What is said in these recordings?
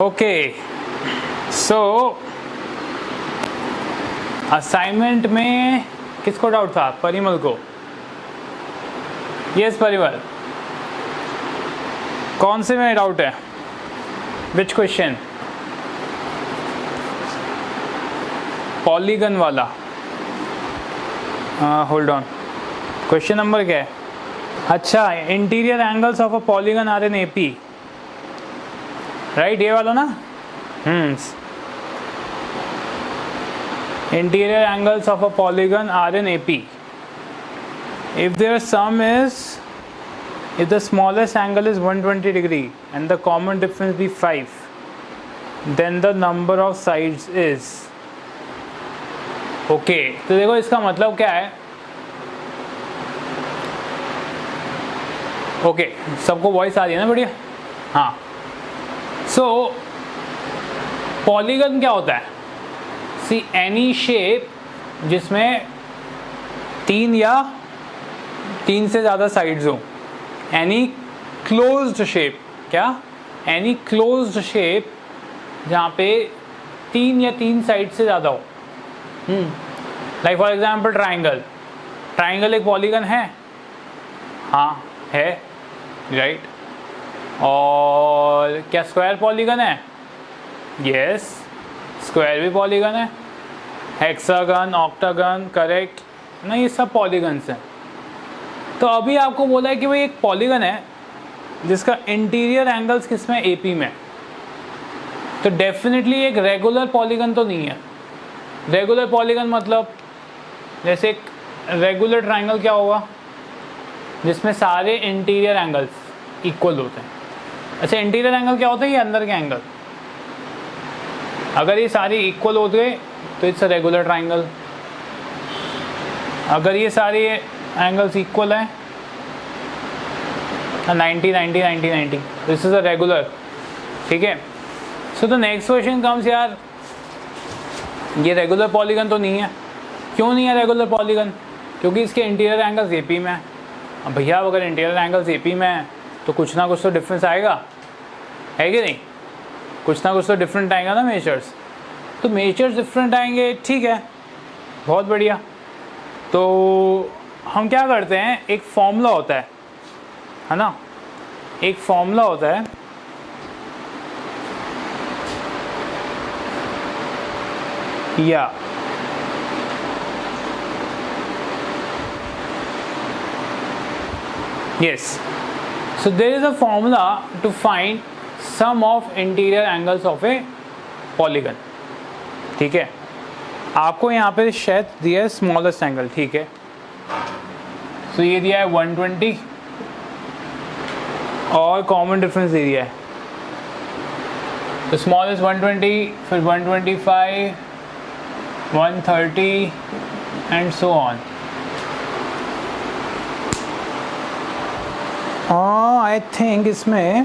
Okay, सो assignment में किसको doubt था? परिमल को। यस परिमल, कौन से में डाउट है? Which question? पॉलीगन वाला। होल्ड ऑन, क्वेश्चन नंबर क्या है? अच्छा, interior angles of a polygon are in AP, right? ये वाला ना। Interior angles of a polygon are in AP if their sum is, if the smallest angle is 120 degree and the common difference be 5, then the number of sides is okay। तो देखो इसका मतलब क्या है? Okay, सबको voice आ रही है ना? बढ़िया। हाँ, सो पॉलीगन क्या होता है? सी एनी शेप जिसमें तीन से ज़्यादा साइड्स हो, एनी क्लोज्ड शेप। क्या? एनी क्लोज्ड शेप जहाँ पे तीन साइड से ज़्यादा हो। Like for example triangle. Triangle एक पॉलीगन है? हाँ है, राइट। और क्या स्क्वायर पॉलीगन है? यस, स्क्वायर भी पॉलीगन है। हेक्सागन, ऑक्टागन, करेक्ट ना, ये सब पॉलीगन्स हैं। तो अभी आपको बोला है कि भाई एक पॉलीगन है जिसका इंटीरियर एंगल्स किसमें? एपी में। तो डेफिनेटली एक रेगुलर पॉलीगन तो नहीं है। रेगुलर पॉलीगन मतलब जैसे एक रेगुलर ट्राइंगल क्या होगा? जिसमें सारे इंटीरियर एंगल्स इक्वल होते हैं। अच्छा, इंटीरियर एंगल क्या होता है? ये अंदर के एंगल। अगर ये सारे इक्वल हो गए तो इट्स अ रेगुलर ट्राइंगल। अगर ये सारे एंगल्स इक्वल हैं, 90 90 90 90, दिस इज अ रेगुलर। ठीक है। So the next question comes, यार ये रेगुलर पॉलीगन तो नहीं है। क्यों नहीं है रेगुलर पॉलीगन? क्योंकि इसके इंटीरियर एंगल्स एपी में है। अब भैया अगर इंटीरियर एंगल्स एपी में है तो कुछ ना कुछ तो डिफरेंस आएगा, है कि नहीं? कुछ ना कुछ तो डिफरेंट आएगा ना मेजर्स। तो मेजर्स डिफरेंट आएंगे, ठीक है, बहुत बढ़िया। तो हम क्या करते हैं, एक फॉर्मूला होता है ना? एक फॉर्मूला होता है, या yes, so there is a formula to find sum of interior angles of a polygon। ठीक है, आपको यहाँ पे शायद दिया है स्मॉलेस्ट एंगल। ठीक है, तो ये दिया है 120 और कॉमन डिफरेंस दे दिया है। तो स्मॉलेस्ट 120, फिर 125, 130 and so on. I think इसमें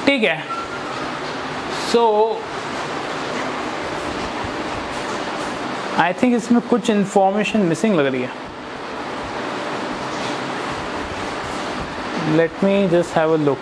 ठीक है। सो आई थिंक इसमें कुछ इंफॉर्मेशन मिसिंग लग रही है। Let me just have a look।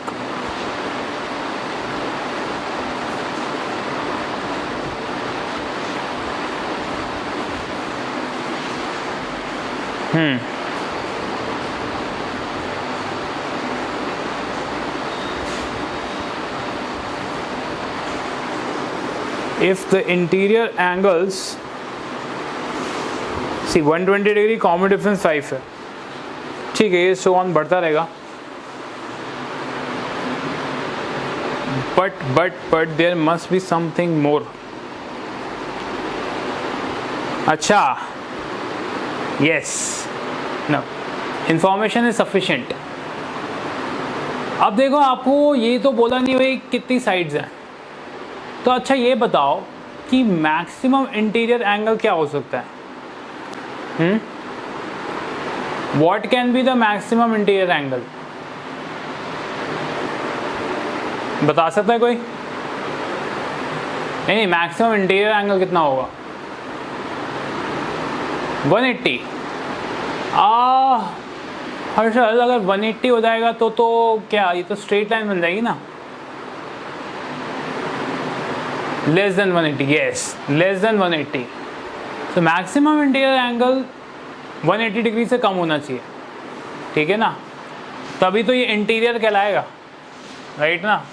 If the interior angles, see 120 degree, common difference 5 है। ठीक है, ये सो ऑन बढ़ता रहेगा। But there must be something more। अच्छा, yes, no, information is sufficient। अब देखो, आपको ये तो बोला नहीं भाई कितनी साइड्स हैं। तो अच्छा ये बताओ कि मैक्सिमम इंटीरियर एंगल क्या हो सकता है? What can be the maximum interior angle? बता सकता है कोई? नहीं, मैक्सिमम इंटीरियर एंगल कितना होगा? 180। हर्षल अगर 180 हो जाएगा तो क्या ये तो स्ट्रेट लाइन बन जाएगी ना? Less than 180, yes, less than 180। तो मैक्सिमम इंटीरियर एंगल 180 डिग्री से कम होना चाहिए, ठीक है ना? तभी तो ये इंटीरियर कहलाएगा, राइट ना?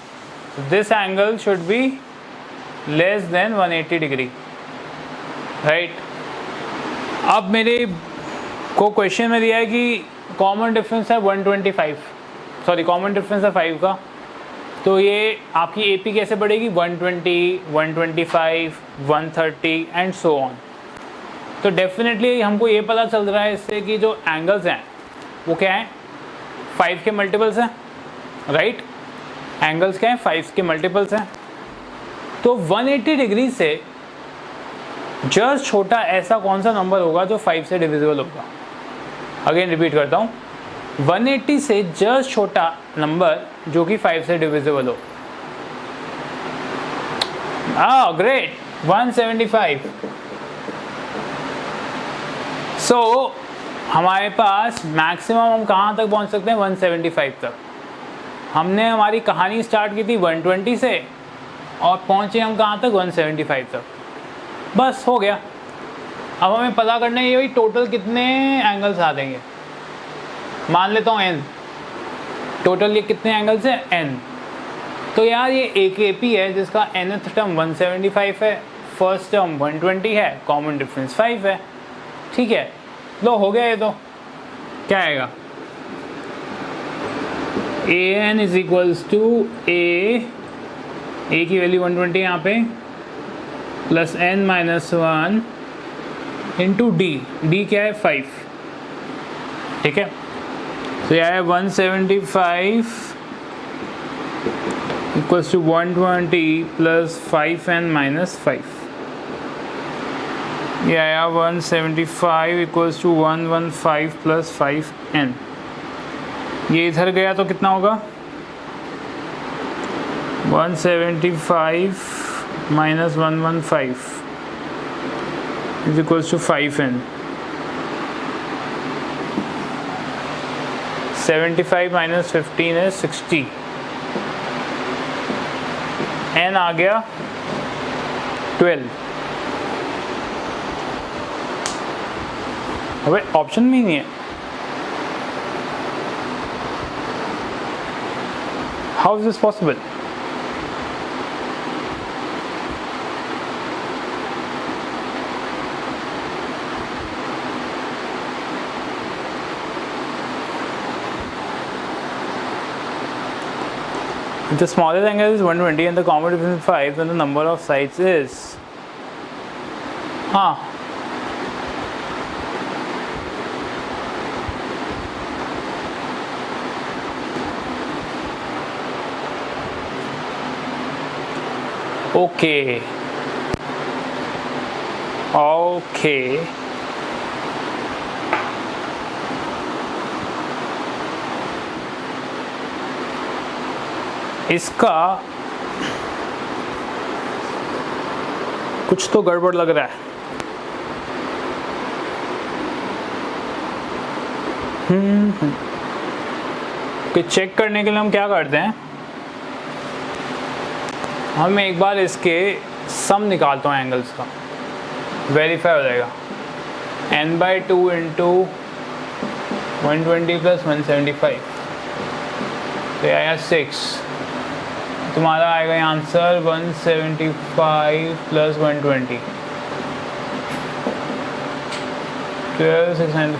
This angle should be less than 180 degree, right? अब मेरे को क्वेश्चन में दिया है कि कॉमन डिफरेंस है 125, सॉरी कॉमन डिफरेंस है 5 का, तो ये आपकी एपी कैसे बढ़ेगी? 120, 125, 130 एंड सो ऑन। तो डेफिनेटली हमको ये पता चल रहा है इससे कि जो एंगल्स हैं वो क्या हैं? 5 के मल्टीपल्स हैं, राइट? एंगल्स क्या हैं? 5 के मल्टीपल्स हैं। तो 180 डिग्री से जस्ट छोटा ऐसा कौन सा नंबर होगा जो 5 से डिविजिबल होगा? अगेन रिपीट करता हूँ, 180 से जस्ट छोटा नंबर जो कि 5 से डिविजिबल हो। ग्रेट, 175। सो हमारे पास मैक्सिमम हम कहाँ तक पहुँच सकते हैं? 175 तक। हमने हमारी कहानी स्टार्ट की थी 120 से और पहुँचे हम कहाँ तक? 175 तक। बस हो गया। अब हमें पता करना है ये टोटल कितने एंगल्स आ देंगे। मान लेता हूँ n, टोटल ये कितने एंगल्स हैं? n। तो यार ये एक एपी है जिसका nth टर्म 175 है, फर्स्ट टर्म 120 है, कॉमन डिफरेंस 5 है, ठीक है? लो हो गया ये। तो क्या आएगा? an is equals to a की वैल्यू 120 यहाँ पे, plus n minus 1 into d क्या है? 5, ठीक है? तो यह है 175 equals to 120 plus 5n minus 5। यह आया 175 इक्वल्स टू 115 प्लस 5n। ये इधर गया तो कितना होगा? 175 minus 115 is equals to 5n। 75 minus 15 है 60, n आ गया 12। अबे ऑप्शन भी नहीं है, how is this possible? If the smallest angle is 120 and the common difference is 5, then the number of sides is okay. इसका कुछ तो गड़बड़ लग रहा है। कि चेक करने के लिए हम क्या करते हैं, हम एक बार इसके सम निकालता हूँ एंगल्स का, वेरीफाई हो जाएगा। n/2 इंटू 120 प्लस 175 तो आया 6। तुम्हारा आएगा answer 175 plus 120 12,600।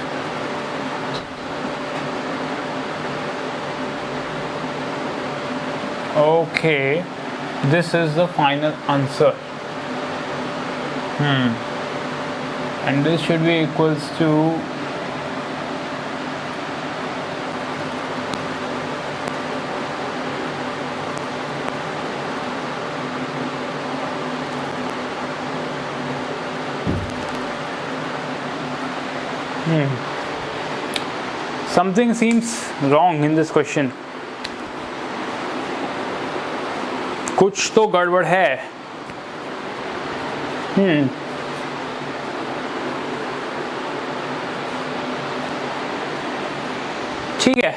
Okay, this is the final answer. And this should be equals to something seems wrong in this question. कुछ तो गड़बड़ है। ठीक है,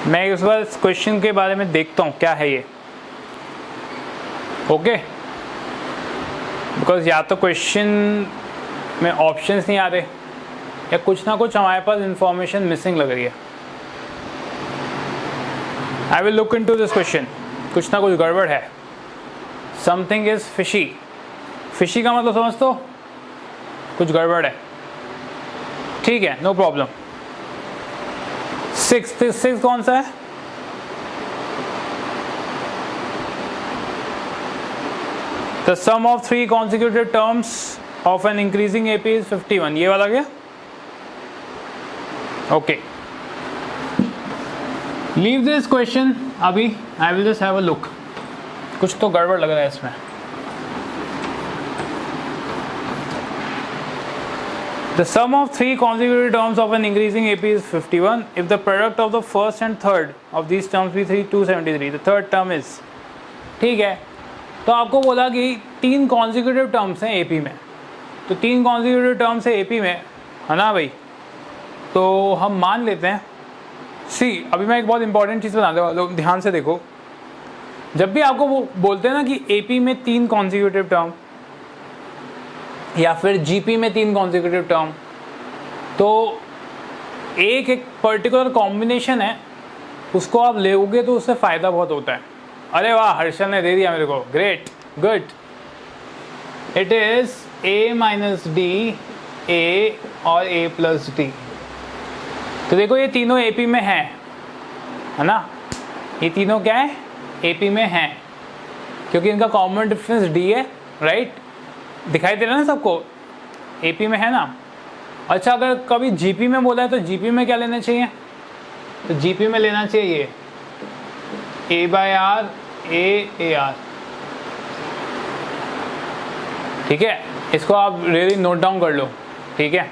मैं उस बार इस क्वेश्चन के बारे में देखता हूँ क्या है ये। ओके, बिकॉज या तो क्वेश्चन में ऑप्शंस नहीं आ रहे या कुछ ना कुछ हमारे पास इंफॉर्मेशन मिसिंग लग रही है। I will look into this question, कुछ ना कुछ गड़बड़ है। Something is fishy. फिशी का मतलब समझ तो, कुछ गड़बड़ है। ठीक है, नो प्रॉब्लम। सिक्स कौन सा है? The sum of 3 consecutive terms of an increasing AP is 51। ये वाला क्या? ओके, लीव दिस क्वेश्चन अभी, I will just have a look. कुछ तो गड़बड़ लग रहा है इसमें। The sum of 3 consecutive terms of an increasing AP is 51 if the product of the first and third of these terms be 273. The third term is, ठीक है, तो आपको बोला कि 3 consecutive terms हैं AP में, तो 3 consecutive terms है AP में, है ना भाई? तो हम मान लेते हैं, अभी मैं एक बहुत इंपॉर्टेंट चीज़ बताने वाला हूँ, ध्यान से देखो। जब भी आपको वो बोलते हैं ना कि AP में 3 consecutive term या फिर GP में 3 consecutive टर्म, तो एक पर्टिकुलर कॉम्बिनेशन है, उसको आप लोगे तो उससे फ़ायदा बहुत होता है। अरे वाह, हर्षल ने दे दिया मेरे को, great, good. It is A minus D, A और A प्लस डी। तो देखो ये तीनों AP में है ना? ये तीनों क्या है? AP में हैं, क्योंकि इनका कॉमन डिफरेंस D है, राइट? दिखाई दे रहा है ना सबको? AP में है ना? अच्छा, अगर कभी GP में बोला है तो GP में क्या लेना चाहिए? तो GP में लेना चाहिए A/R, AR। ठीक है, इसको आप रियली नोट डाउन कर लो, ठीक है?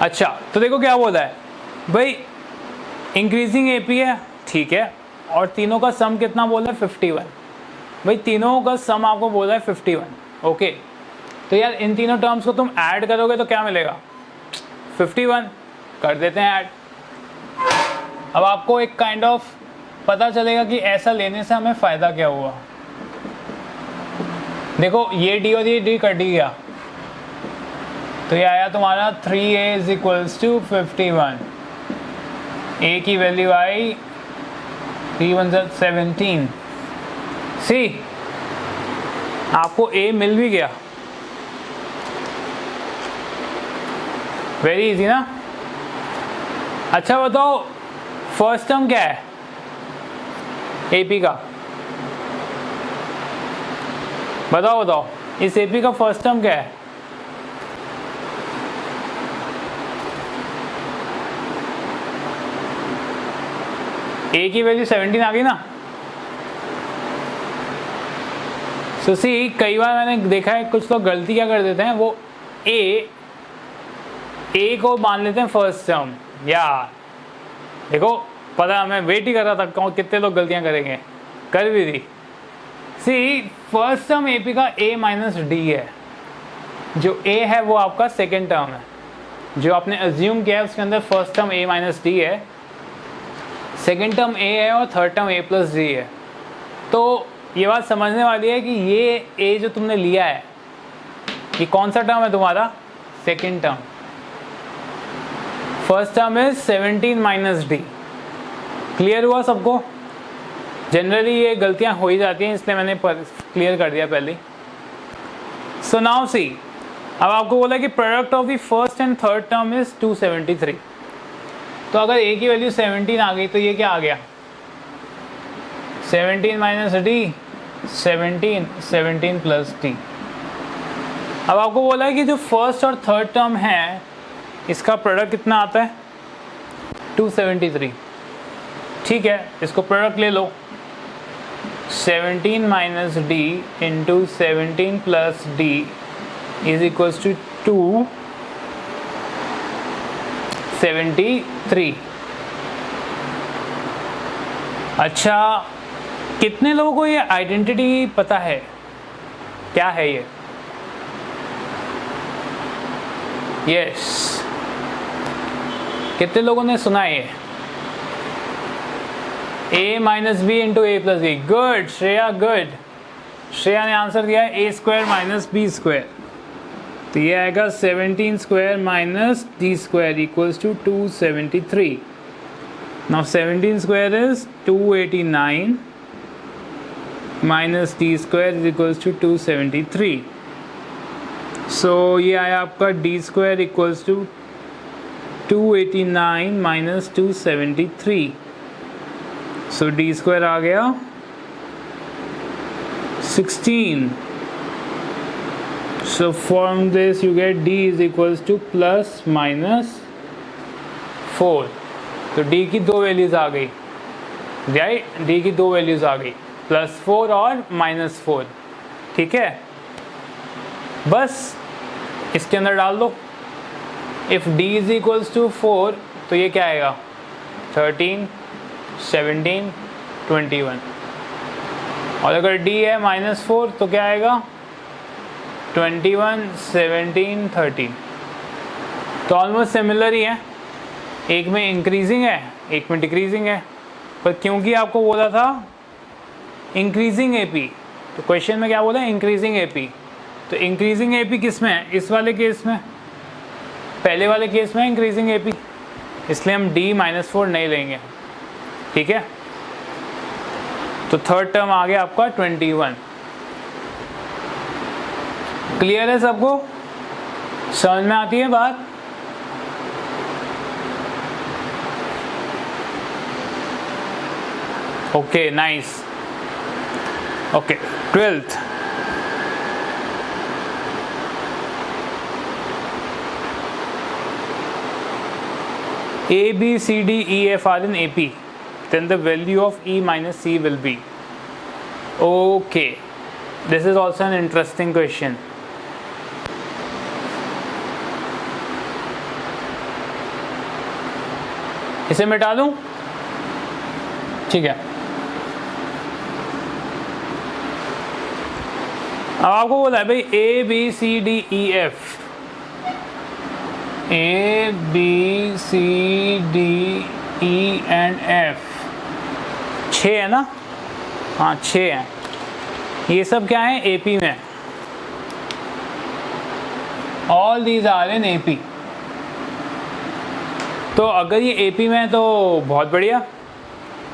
अच्छा, तो देखो क्या बोला है भाई, इंक्रीजिंग AP है, ठीक है, और तीनों का सम कितना बोला है? 51। भाई तीनों का सम आपको बोला है 51। ओके, तो यार इन तीनों टर्म्स को तुम ऐड करोगे तो क्या मिलेगा? 51। कर देते हैं ऐड। अब आपको एक काइंड ऑफ पता चलेगा कि ऐसा लेने से हमें फ़ायदा क्या हुआ। देखो ये D और ये D कट गया, तो ये आया तुम्हारा 3A is equals to 51। A की वैल्यू आई 317। आपको A मिल भी गया। वेरी इजी ना? अच्छा बताओ, फर्स्ट टर्म क्या है AP का? बताओ, इस AP का फर्स्ट टर्म क्या है? A की वैल्यू 17 आ गई ना? कई बार मैंने देखा है कुछ लोग गलती क्या कर देते हैं, वो A को मान लेते हैं फर्स्ट टर्म। यार देखो, पता है, मैं वेट ही कर रहा था कितने लोग गलतियां करेंगे, कर भी दी। फर्स्ट टर्म AP का A माइनस डी है। जो A है वो आपका सेकेंड टर्म है, जो आपने अज्यूम किया है उसके अंदर first term A minus D है, सेकेंड टर्म A है और third term A plus D है। तो ये बात समझने वाली है कि ये A जो तुमने लिया है, ये कौन सा टर्म है तुम्हारा? Second term. First term is 17 minus D. Clear हुआ सबको? जनरली ये गलतियां हो ही जाती हैं, इसलिए मैंने क्लियर कर दिया पहले। सो नाउ सी, अब आपको बोला कि product of the first and third term is 273। तो अगर A की वैल्यू 17 आ गई तो ये क्या आ गया? 17 माइनस डी, 17 प्लस डी। अब आपको बोला है कि जो फर्स्ट और थर्ड टर्म है इसका प्रोडक्ट कितना आता है? 273। ठीक है, इसको प्रोडक्ट ले लो। 17 minus D into 17 plus D is equals to 273। अच्छा, कितने लोगों को ये आइडेंटिटी पता है, क्या है ये? यस, कितने लोगों ने सुना है ये? a minus B into A plus B. Good Shreya, good. Shreya ने आंसर दिया है A square minus B square. तो ये आएगा 17 square minus D square equals to 273। Now 17 square is 289 minus D square is equals to 273। So ये आया आपका D square equals to 289 minus 273। So D square आ गया 16। So from this you get d is equals to plus minus 4। तो d की दो values आ गई, right? d की दो वैल्यूज आ गई, +4 और -4। ठीक है, बस इसके अंदर डाल दो। If d is equals to 4 तो ये क्या आएगा? 13, 17, 21। और अगर d है -4 तो क्या आएगा? 21, 17, 13। तो ऑलमोस्ट सिमिलर ही है, एक में इंक्रीजिंग है एक में डिक्रीजिंग है, पर क्योंकि आपको बोला था इंक्रीजिंग एपी, तो क्वेश्चन में क्या बोला? Increasing AP. तो इंक्रीजिंग एपी किस में है? इस वाले केस में, पहले वाले केस में इंक्रीजिंग एपी, इसलिए हम d -4 नहीं लेंगे। ठीक है, तो थर्ड टर्म आ गया आपका 21। क्लियर है सबको? समझ में आती है बात? Okay, nice. Okay, 12th। A, B, C, D, E, F are in AP, then the value of E minus C will be. Okay, this is also an interesting question. इसे मिटा दूं? ठीक है, अब आपको बोला है भाई A B C D E F, A B C D E and F, 6 है ना? हाँ 6 हैं। ये सब क्या है? एपी में। All these are in AP. तो अगर ये एपी में है तो बहुत बढ़िया।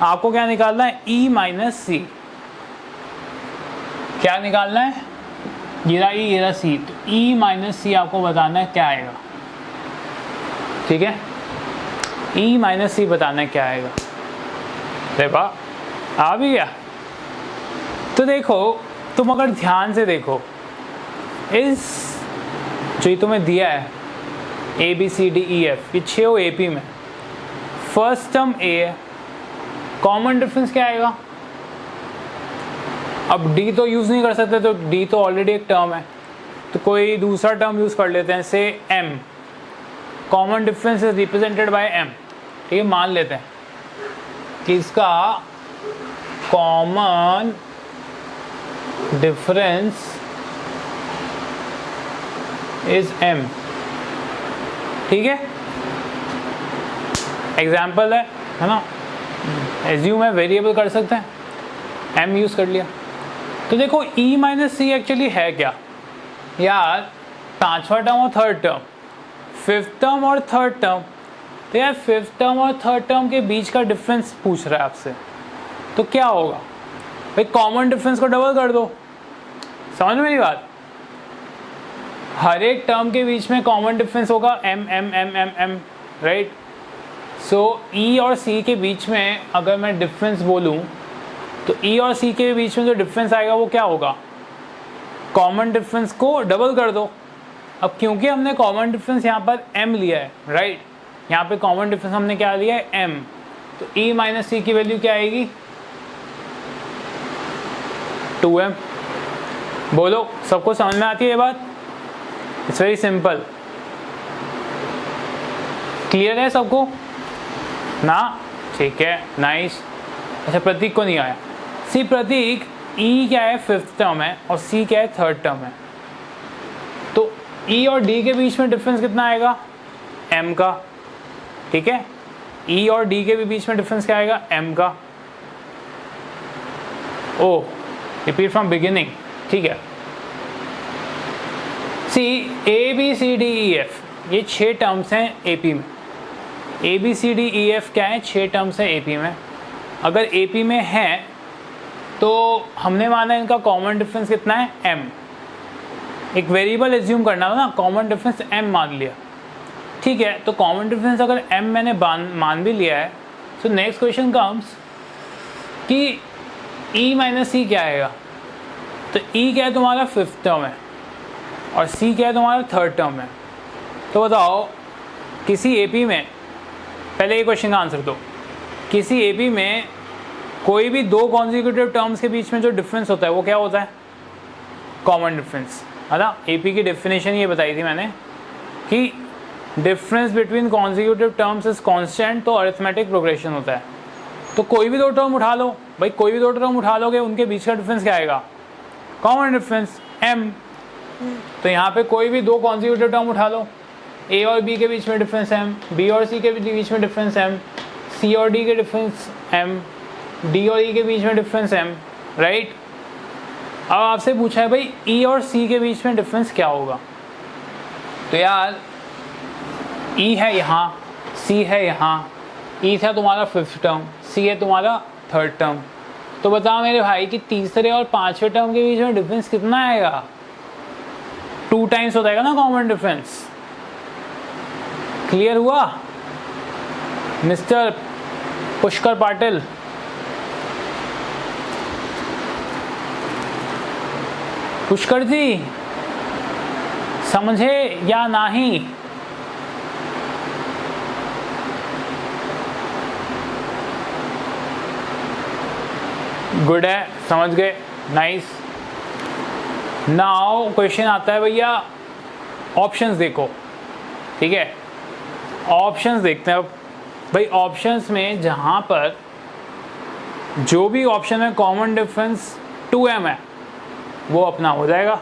आपको क्या निकालना है? ई माइनस सी। क्या निकालना है? ये रहा ई, ये रहा सी। तो ई माइनस सी आपको बताना है क्या आएगा। ठीक है, ई माइनस सी बताना है क्या आएगा। अरे वाह, आ भी गया। तो देखो, तुम अगर ध्यान से देखो, इस जो ये तुम्हें दिया है A B C D E F, ये 6 हो एपी में। फर्स्ट टर्म ए है, कॉमन डिफरेंस क्या आएगा? अब डी तो यूज़ नहीं कर सकते, तो डी तो ऑलरेडी एक टर्म है, तो कोई दूसरा टर्म यूज़ कर लेते हैं, say M. Common difference is represented by M. ठीक है, मान लेते हैं कि इसका कॉमन डिफरेंस इज एम। ठीक है, एग्जाम्पल है ना? एज्यूम है, वेरिएबल कर सकते हैं, एम यूज़ कर लिया। तो देखो ई माइनस सी एक्चुअली है क्या यार? पांचवा टर्म और थर्ड टर्म, फिफ्थ टर्म और थर्ड टर्म। तो यार फिफ्थ टर्म और थर्ड टर्म के बीच का डिफरेंस पूछ रहा है आपसे, तो क्या होगा भाई? कॉमन डिफरेंस को डबल कर दो। समझ मेरी बात? हर एक टर्म के बीच में कॉमन डिफरेंस होगा um um um um um, right? So E और सी के बीच में अगर मैं डिफरेंस बोलूँ तो ई और सी के बीच में जो डिफरेंस आएगा वो क्या होगा? कॉमन डिफरेंस को डबल कर दो। अब क्योंकि हमने कॉमन डिफरेंस यहाँ पर m लिया है, राइट? यहाँ पे कॉमन डिफरेंस हमने क्या लिया है? m। तो e माइनस सी की वैल्यू क्या आएगी? 2m। बोलो, सबको समझ में आती है ये बात? It's very simple. क्लियर है सबको ना? ठीक है, नाइस। अच्छा, प्रतीक को नहीं आया। सी प्रतीक, ई क्या है फिफ्थ टर्म है और सी क्या है थर्ड टर्म है, तो ई और डी के बीच में डिफरेंस कितना आएगा, एम का। ठीक है, ई और डी के भी बीच में डिफरेंस क्या आएगा, एम का। ओ रिपीट फ्रॉम बिगिनिंग, ठीक है। C A B C D E F, ये 6 टर्म्स हैं एपी में। A B C D E F क्या है, 6 टर्म्स हैं एपी में। अगर एपी में है तो हमने माना इनका कॉमन डिफरेंस कितना है, एम। एक वेरिएबल एज्यूम करना था ना, कॉमन डिफरेंस एम मान लिया। ठीक है, तो कॉमन डिफरेंस अगर एम मैंने मान भी लिया है, तो नेक्स्ट क्वेश्चन कम्स कि ई माइनस सी क्या आएगा। तो ई क्या है तुम्हारा फिफ्थ टर्म है और सी क्या है तुम्हारा थर्ड टर्म है। तो बताओ किसी एपी में, पहले ये क्वेश्चन का आंसर दो, किसी एपी में कोई भी 2 कॉन्जिक्यूटिव टर्म्स के बीच में जो डिफरेंस होता है वो क्या होता है, कॉमन डिफरेंस, है ना। एपी की डेफिनेशन ये बताई थी मैंने कि difference between consecutive terms is constant, तो अरिथमेटिक प्रोग्रेशन होता है। तो कोई भी 2 टर्म उठा लो भाई, कोई भी 2 टर्म उठा लोगे, उनके बीच का डिफरेंस क्या आएगा, कॉमन डिफरेंस एम। तो यहाँ पे कोई भी 2 कॉन्जिक्यूटिव टर्म उठा लो, ए और बी के बीच में डिफरेंस एम, बी और सी के बीच में डिफरेंस एम, सी और डी के डिफरेंस एम, डी और ई के बीच में डिफरेंस एम, राइट। अब आपसे पूछा है भाई ई और सी के बीच में डिफरेंस क्या होगा। तो यार ई है यहाँ, सी है यहाँ, ई था तुम्हारा फिफ्थ टर्म, सी है तुम्हारा थर्ड टर्म। तो बताओ मेरे भाई कि तीसरे और पांचवें टर्म के बीच में डिफरेंस कितना आएगा, 2 टाइम्स हो जाएगा ना कॉमन डिफरेंस। क्लियर हुआ मिस्टर पुष्कर पाटिल। पुष्कर जी समझे या नहीं, गुड है, समझ गए, नाइस। नाउ क्वेश्चन आता है भैया, ऑप्शंस देखो, ठीक है। ऑप्शंस देखते हैं अब भाई। ऑप्शंस में जहाँ पर जो भी ऑप्शन में कॉमन डिफरेंस 2m है वो अपना हो जाएगा।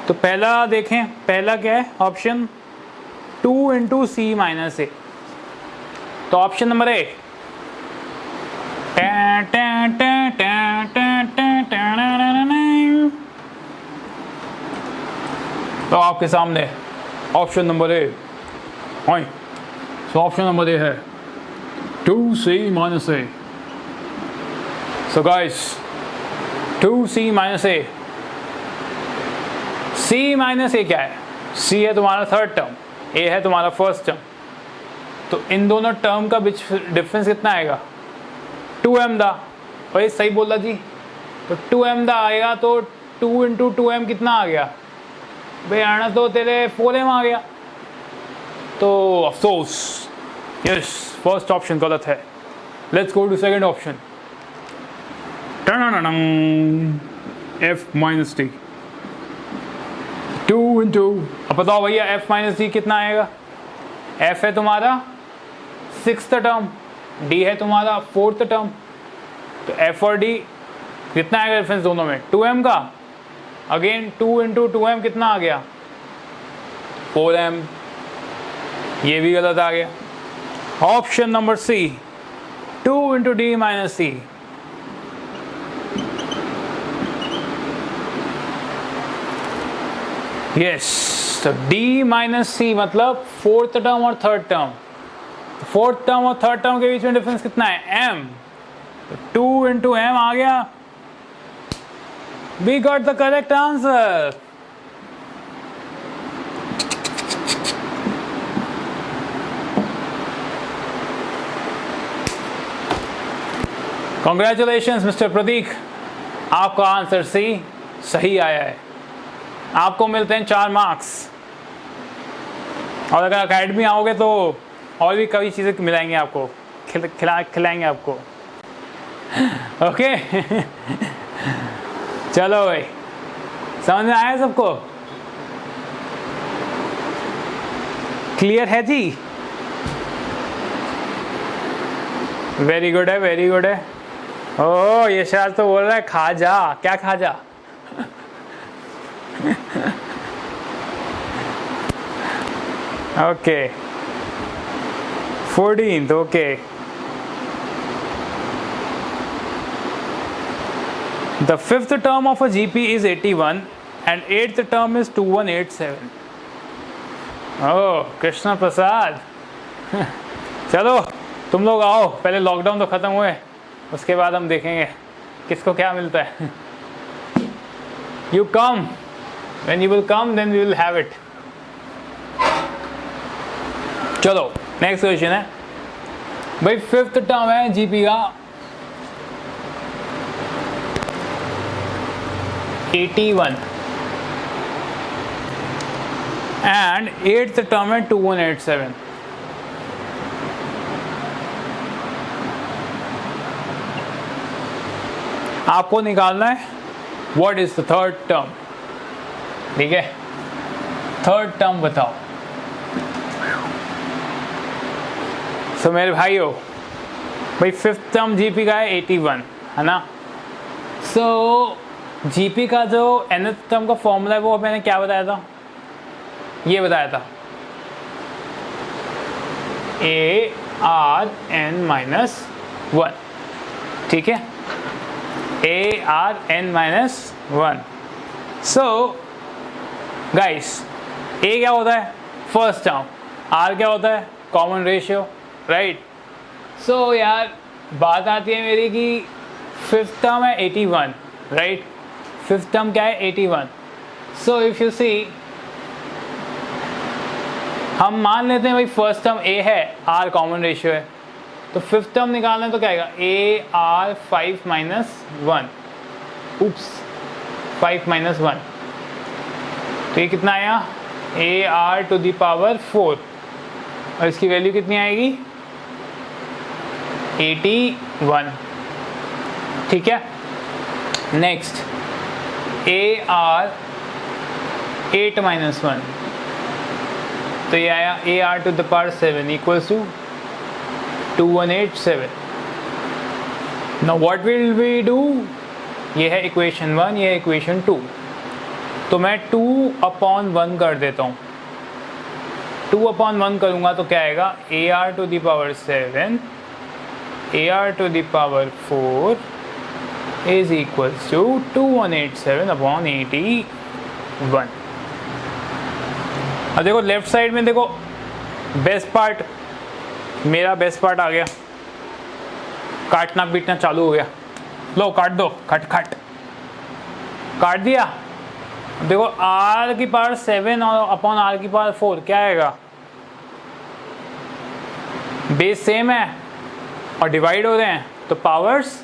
तो पहला देखें, पहला क्या है ऑप्शन, 2 इंटू सी माइनस ए। तो ऑप्शन नंबर ए, तो आपके सामने option number A. So option number A है 2c माइनस ए। सो गाइस 2c माइनस ए, c माइनस ए क्या है, c है तुम्हारा थर्ड टर्म, a है तुम्हारा फर्स्ट टर्म। तो इन दोनों टर्म का बीच डिफरेंस कितना आएगा, 2m दा। भाई सही बोला जी, तो 2m दा आएगा। तो 2 इंटू 2m कितना आ गया भाई, आना तो तेरे 4m आ गया। तो अफसोस, यस फर्स्ट ऑप्शन गलत है। Let's go to second option, f minus T, 2 into, अब बताओ भैया f माइनस टी कितना आएगा। f है तुम्हारा सिक्स्थ टर्म, d है तुम्हारा फोर्थ टर्म। तो f और d कितना आएगा डिफरेंस दोनों में, 2m का। अगेन 2 इंटू 2m कितना आ गया, 4m। ये भी गलत आ गया। Option number C, 2 into D minus C. Yes, तो डी माइनस सी मतलब फोर्थ टर्म और थर्ड टर्म। फोर्थ टर्म और थर्ड टर्म के बीच में डिफरेंस कितना है, m। तो 2 इंटू m आ गया। We got the correct answer. Congratulations mister Prateek, आपका आंसर सी सही आया है। आपको मिलते हैं 4 मार्क्स, और अगर अकेडमी आओगे तो और भी कई चीज़ें मिलाएंगे आपको, खिलाएंगे आपको। ओके चलो भाई, समझ में आया सबको, क्लियर है जी। वेरी गुड है, वेरी गुड है। ओ यशराज तो बोल रहा है खा जा, क्या खा जा? Okay 14th, okay. The fifth term of a GP is 81 and eighth term is 2187. Oh, Krishna प्रसाद। चलो तुम लोग आओ, पहले लॉकडाउन तो ख़त्म हुए, उसके बाद हम देखेंगे किसको क्या मिलता है। You come, when you will come then we will have it. चलो नेक्स्ट क्वेश्चन है भाई, फिफ्थ टर्म है जीपी का 81 एंड एट्थ टर्म है 2187। आपको निकालना है what is the third term, ठीक है? थर्ड टर्म बताओ। सो मेरे भाइयों, भाई फिफ्थ टर्म जीपी का है 81, है ना? सो जीपी का जो nth टर्म का फॉर्मूला है वो मैंने क्या बताया था? ये बताया था ARn-1, ठीक है? ARn-1। सो गाइस, A क्या होता है? First term. R क्या होता है? Common ratio, right? सो यार बात आती है मेरी कि फिफ्थ टर्म है 81, राइट? फिफ्थ टर्म क्या है? 81। सो इफ यू सी, हम मान लेते हैं भाई फर्स्ट टर्म A है, R कॉमन रेशियो है, तो फिफ्थ टर्म निकालना है तो क्या आएगा? AR5 - 1, उप्स 5 - 1, तो ये कितना आया? AR⁴, और इसकी वैल्यू कितनी आएगी? 81, ठीक है? नेक्स्ट AR8 - 1, तो ये आया AR⁷ equals to 2187। Now what will we do? ये है इक्वेशन 1, ये है इक्वेशन 2, तो मैं 2/1 कर देता हूँ। 2/1 करूँगा तो क्या आएगा? AR⁷ AR⁴ is equals to 2187/81। अब देखो लेफ्ट साइड में, देखो बेस्ट पार्ट, मेरा बेस्ट पार्ट आ गया, काटना पीटना चालू हो गया। लो काट दो, खट खट काट दिया। देखो R⁷ और R⁴ क्या आएगा? बेस सेम है और डिवाइड हो रहे हैं तो पावर्स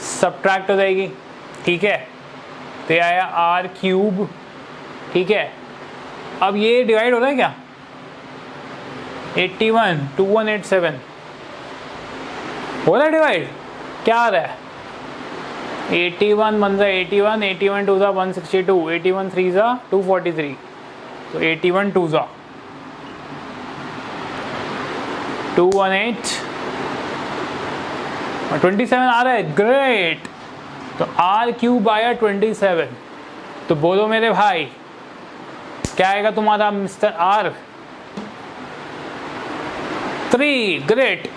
सब्ट्रैक्ट हो जाएगी, ठीक है? तो ये आया R³, ठीक है? अब ये डिवाइड हो रहा है क्या? 81 2187 हो रहा है डिवाइड, क्या आ रहा है? 81 बन रहा है 81, 81 2 162, 81 3 243, तो 81 2 218 और 27 आ रहा है, ग्रेट। तो R³ आया 27, तो बोलो मेरे भाई क्या आएगा तुम्हारा मिस्टर R? 3, ग्रेट।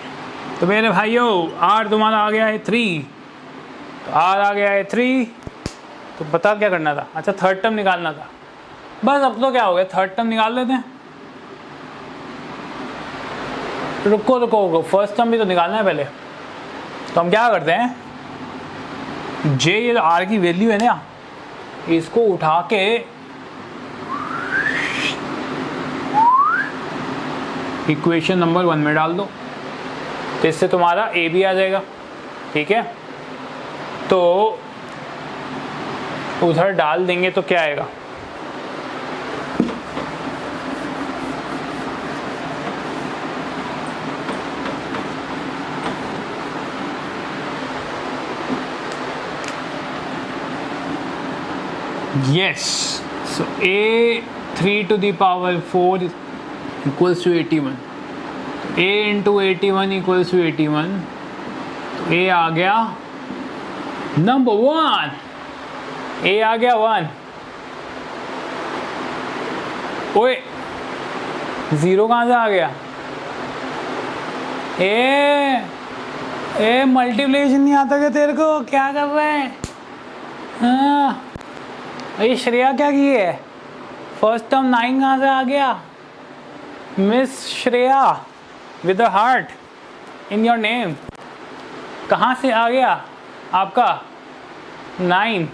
तो मेरे भाइयों R तुम्हारा आ गया है 3, तो R आ गया है 3, तो बता क्या करना था? अच्छा थर्ड टर्म निकालना था, बस। अब तो क्या हो गया, थर्ड टर्म निकाल लेते हैं। रुको रुको रुको, फर्स्ट टर्म भी तो निकालना है पहले। तो हम क्या करते हैं, जे ये R की वैल्यू है ना, इसको उठा के इक्वेशन नंबर 1 में डाल दो, तो इससे तुम्हारा A भी आ जाएगा, ठीक है? तो उधर डाल देंगे तो क्या आएगा? Yes, so A3⁴ equals to 81, A into 81 equals to 81, तो A आ गया नंबर 1, ए आ गया 1, ओए 0 कहाँ से आ गया? ए मल्टीप्लिकेशन नहीं आता क्या तेरे को? क्या कर रहा है? हाँ, ये श्रेया क्या की है? फर्स्ट टर्म 9 कहाँ से आ गया? Miss Shreya with a heart in your name, कहाँ से आ गया आपका 9?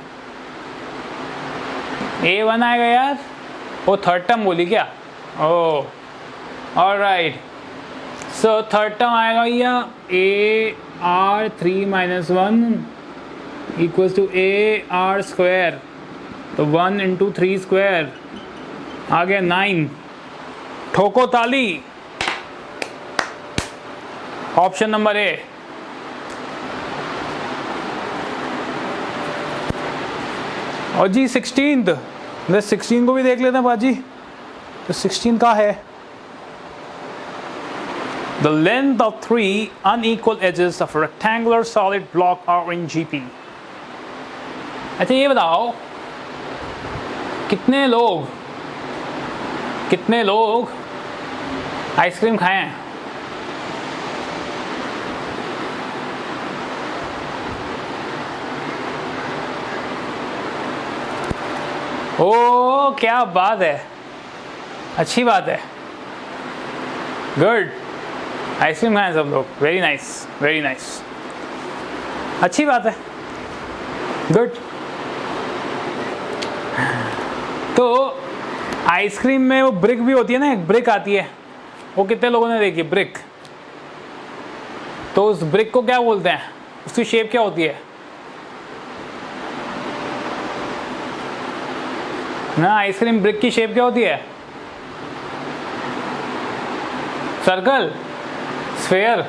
A1 आएगा यार। वो थर्ड टर्म बोली क्या? ओह ऑलराइट, सो थर्ड टर्म आएगा भैया AR3 - 1 equals to AR square, तो 1 × 3 स्क्वायर आ गया 9। ठोको ताली। Option number A. और जी 16 को भी देख लेते हैं बाजी। तो 16 का है The length of 3 unequal edges of a rectangular solid block are in GP। अच्छा ये बताओ कितने लोग आइसक्रीम खाए हैं? ओ क्या बात है, अच्छी बात है, गुड। आइसक्रीम खाएं सब लोग, वेरी नाइस वेरी नाइस, अच्छी बात है, गुड। तो आइसक्रीम में वो ब्रिक भी होती है ना, एक ब्रिक आती है, वो कितने लोगों ने देखी ब्रिक? तो उस ब्रिक को क्या बोलते हैं? उसकी शेप क्या होती है ना? आइसक्रीम ब्रिक की शेप क्या होती है? सर्कल, स्फेयर,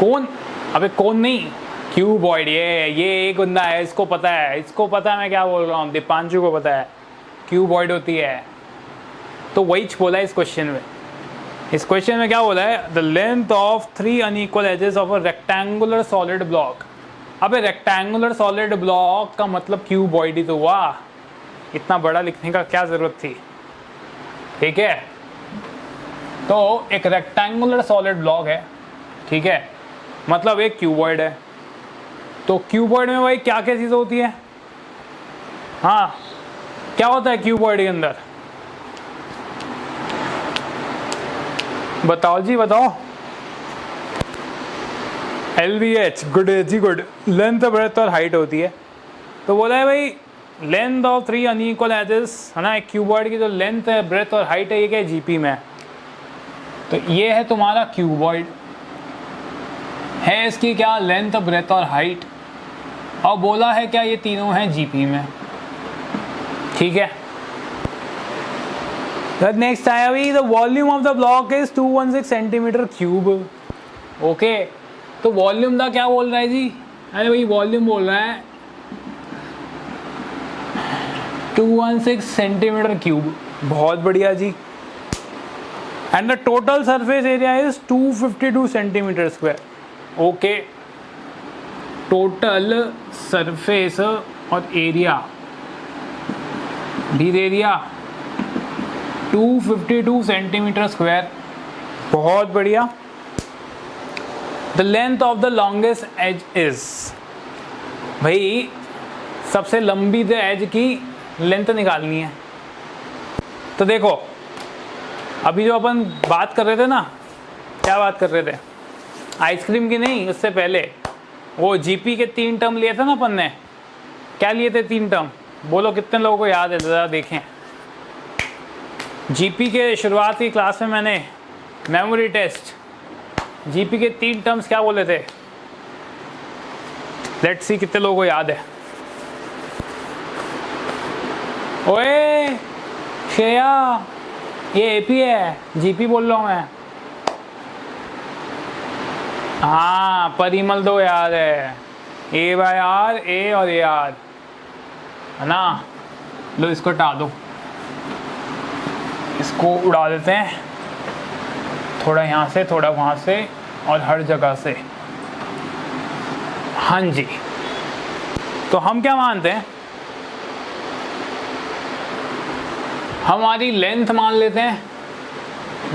कोन? अबे कोन नहीं, क्यूबॉइड। ये एक बंदा है, इसको पता है मैं क्या बोल रहा हूँ। दीपांशु को पता है क्यूबॉइड होती है। तो वही बोला है इस क्वेश्चन में। इस क्वेश्चन में क्या बोला है? The length of 3 unequal edges of a rectangular solid block. अबे रेक्टेंगुलर सॉलिड ब्लॉक का मतलब क्यूबॉइड ही तो हुआ, इतना बड़ा लिखने का क्या जरूरत थी? ठीक है, तो एक रेक्टेंगुलर सॉलिड ब्लॉक है, ठीक है, मतलब एक क्यूबॉइड है। तो क्यूबॉइड में भाई क्या क्या चीज़ होती है? हाँ, क्या होता है क्यूबॉइड के अंदर? बताओ जी बताओ। LVH, गुड जी गुड। लेंथ, ब्रेथ और हाइट होती है। तो बोला है भाई लेंथ ऑफ 3 अनइक्वल एजेस है ना, एक क्यूबॉइड की जो लेंथ है, ब्रेथ और हाइट है, ये क्या है? GP में। तो ये है तुम्हारा क्यूबॉइड, है इसकी क्या? लेंथ, ब्रेथ और हाइट। और बोला है क्या? ये तीनों हैं GP में, ठीक है। नेक्स्ट आया भाई the volume of the block is 216 centimetre cube. Okay, तो वॉल्यूम का क्या बोल रहा है जी? अरे भाई वॉल्यूम बोल रहा है 216 सेंटीमीटर क्यूब, बहुत बढ़िया जी। And the total surface area is 252 centimetre square. Okay, total surface और एरिया भी दे दिया 252 सेंटीमीटर स्क्वायर, बहुत बढ़िया। The length of the longest edge is, भाई सबसे लंबी द एज की लेंथ निकालनी है। तो देखो अभी जो अपन बात कर रहे थे ना, क्या बात कर रहे थे? आइसक्रीम की नहीं, उससे पहले वो GP के 3 टर्म लिए थे ना अपन ने। क्या लिए थे 3 टर्म? बोलो कितने लोगों को याद है, ज़रा देखें। GP के शुरुआत की क्लास में मैंने मेमोरी टेस्ट GP के 3 टर्म्स क्या बोले थे? लेट्स सी कितने लोगों को याद है। ओए श्रेया, ये AP है, GP बोल रहा हूँ मैं। हाँ, परिमल दो याद है, A/R, A और AR है ना। लो इसको हटा दो, इसको उड़ा देते हैं, थोड़ा यहाँ से थोड़ा वहाँ से और हर जगह से। हाँ जी, तो हम क्या मानते हैं, हमारी लेंथ मान लेते हैं,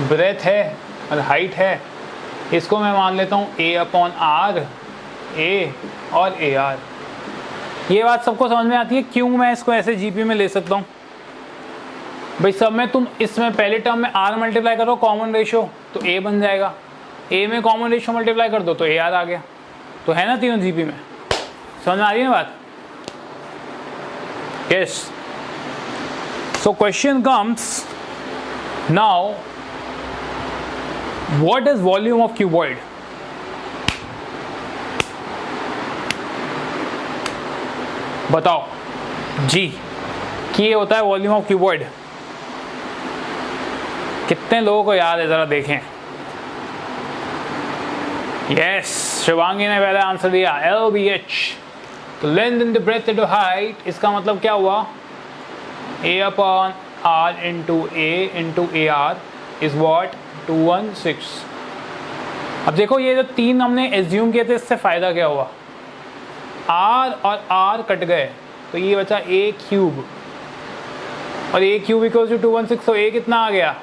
ब्रेथ है और हाइट है, इसको मैं मान लेता हूँ A/R, A और AR। ये बात सबको समझ में आती है क्यों मैं इसको ऐसे GP में ले सकता हूँ। भाई सब में तुम इसमें पहले टर्म में R मल्टीप्लाई करो कॉमन रेशियो तो A बन जाएगा, A में कॉमन रेशियो मल्टीप्लाई कर दो तो AR आ गया, तो है ना तीनों GP में। समझ में आ रही है बात? Yes. So question comes now, what is volume of cuboid? बताओ जी, कि ये होता है वॉल्यूम ऑफ क्यूबॉइड। कितने लोगों को याद है, जरा देखें। यस, शिवांगी ने पहले आंसर दिया LBH। तो length in the breadth into height, इसका मतलब क्या हुआ, A/R into A into AR is what 216। अब देखो ये जो तीन हमने एज्यूम किए थे, इससे फायदा क्या हुआ, R और R कट गए तो ये बचा A³ और A³ इक्वल टू 216। तो A कितना आ गया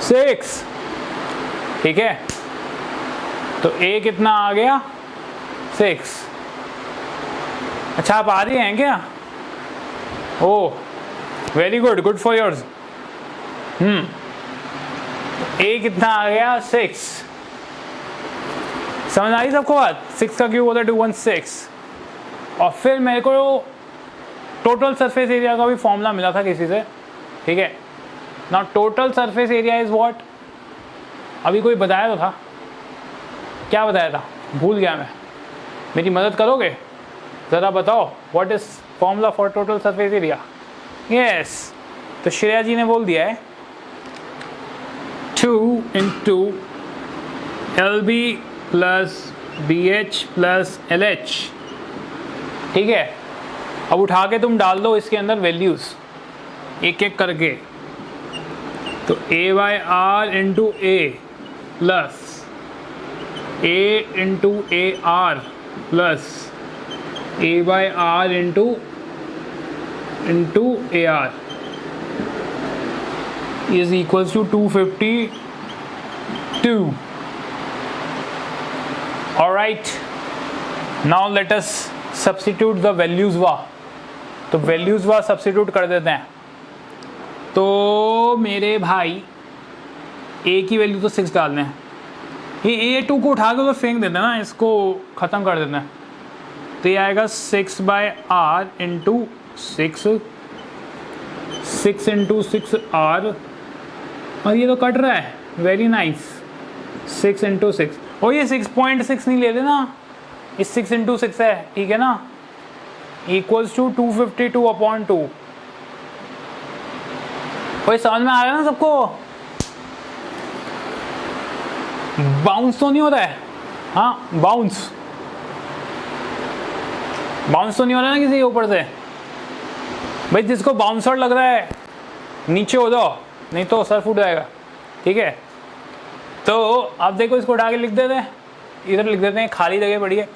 6, ठीक है। तो A कितना आ गया 6। अच्छा आप आ रही हैं क्या? Oh very good, good for yours. A कितना आ गया 6। समझ आई सबको बात? 6 का क्यूब होता है 216। और फिर मेरे को टोटल सरफेस एरिया का भी फॉर्मूला मिला था किसी से, ठीक है ना। Total surface area is what, अभी कोई बताया तो था, क्या बताया था, भूल गया मैं, मेरी मदद करोगे ज़रा बताओ, what is formula for total surface area? Yes, तो श्रेया जी ने बोल दिया है 2 into LB plus BH plus LH, ठीक है। अब उठा के तुम डाल दो इसके अंदर वैल्यूज़ एक एक करके, तो A/R into A plus A into AR plus A/R into AR is equals to 252. Alright, now let us substitute the values वा, तो values वा substitute कर देते हैं। तो मेरे भाई A की वैल्यू तो 6 डालने हैं, ये A2 को उठा के तो फेंक देते हैं ना, इसको ख़त्म कर देते हैं। तो ये आएगा 6/R इंटू 6 इंटू 6R, और ये तो कट रहा है, वेरी नाइस। 6 इंटू 6, और ये 6.6 नहीं लेते ना, ये 6 इंटू 6 है, ठीक है ना, इक्वल्स टू 252/2। कोई समझ में आ रहा है ना सबको? बाउंस तो नहीं हो रहा है? हाँ बाउंस तो नहीं हो रहा है ना किसी के ऊपर से? भाई जिसको बाउंसर लग रहा है नीचे हो जाओ, नहीं तो सर फूट जाएगा, ठीक है। तो आप देखो इसको उठा के लिख देते हैं, इधर लिख देते हैं, खाली जगह पड़ी है,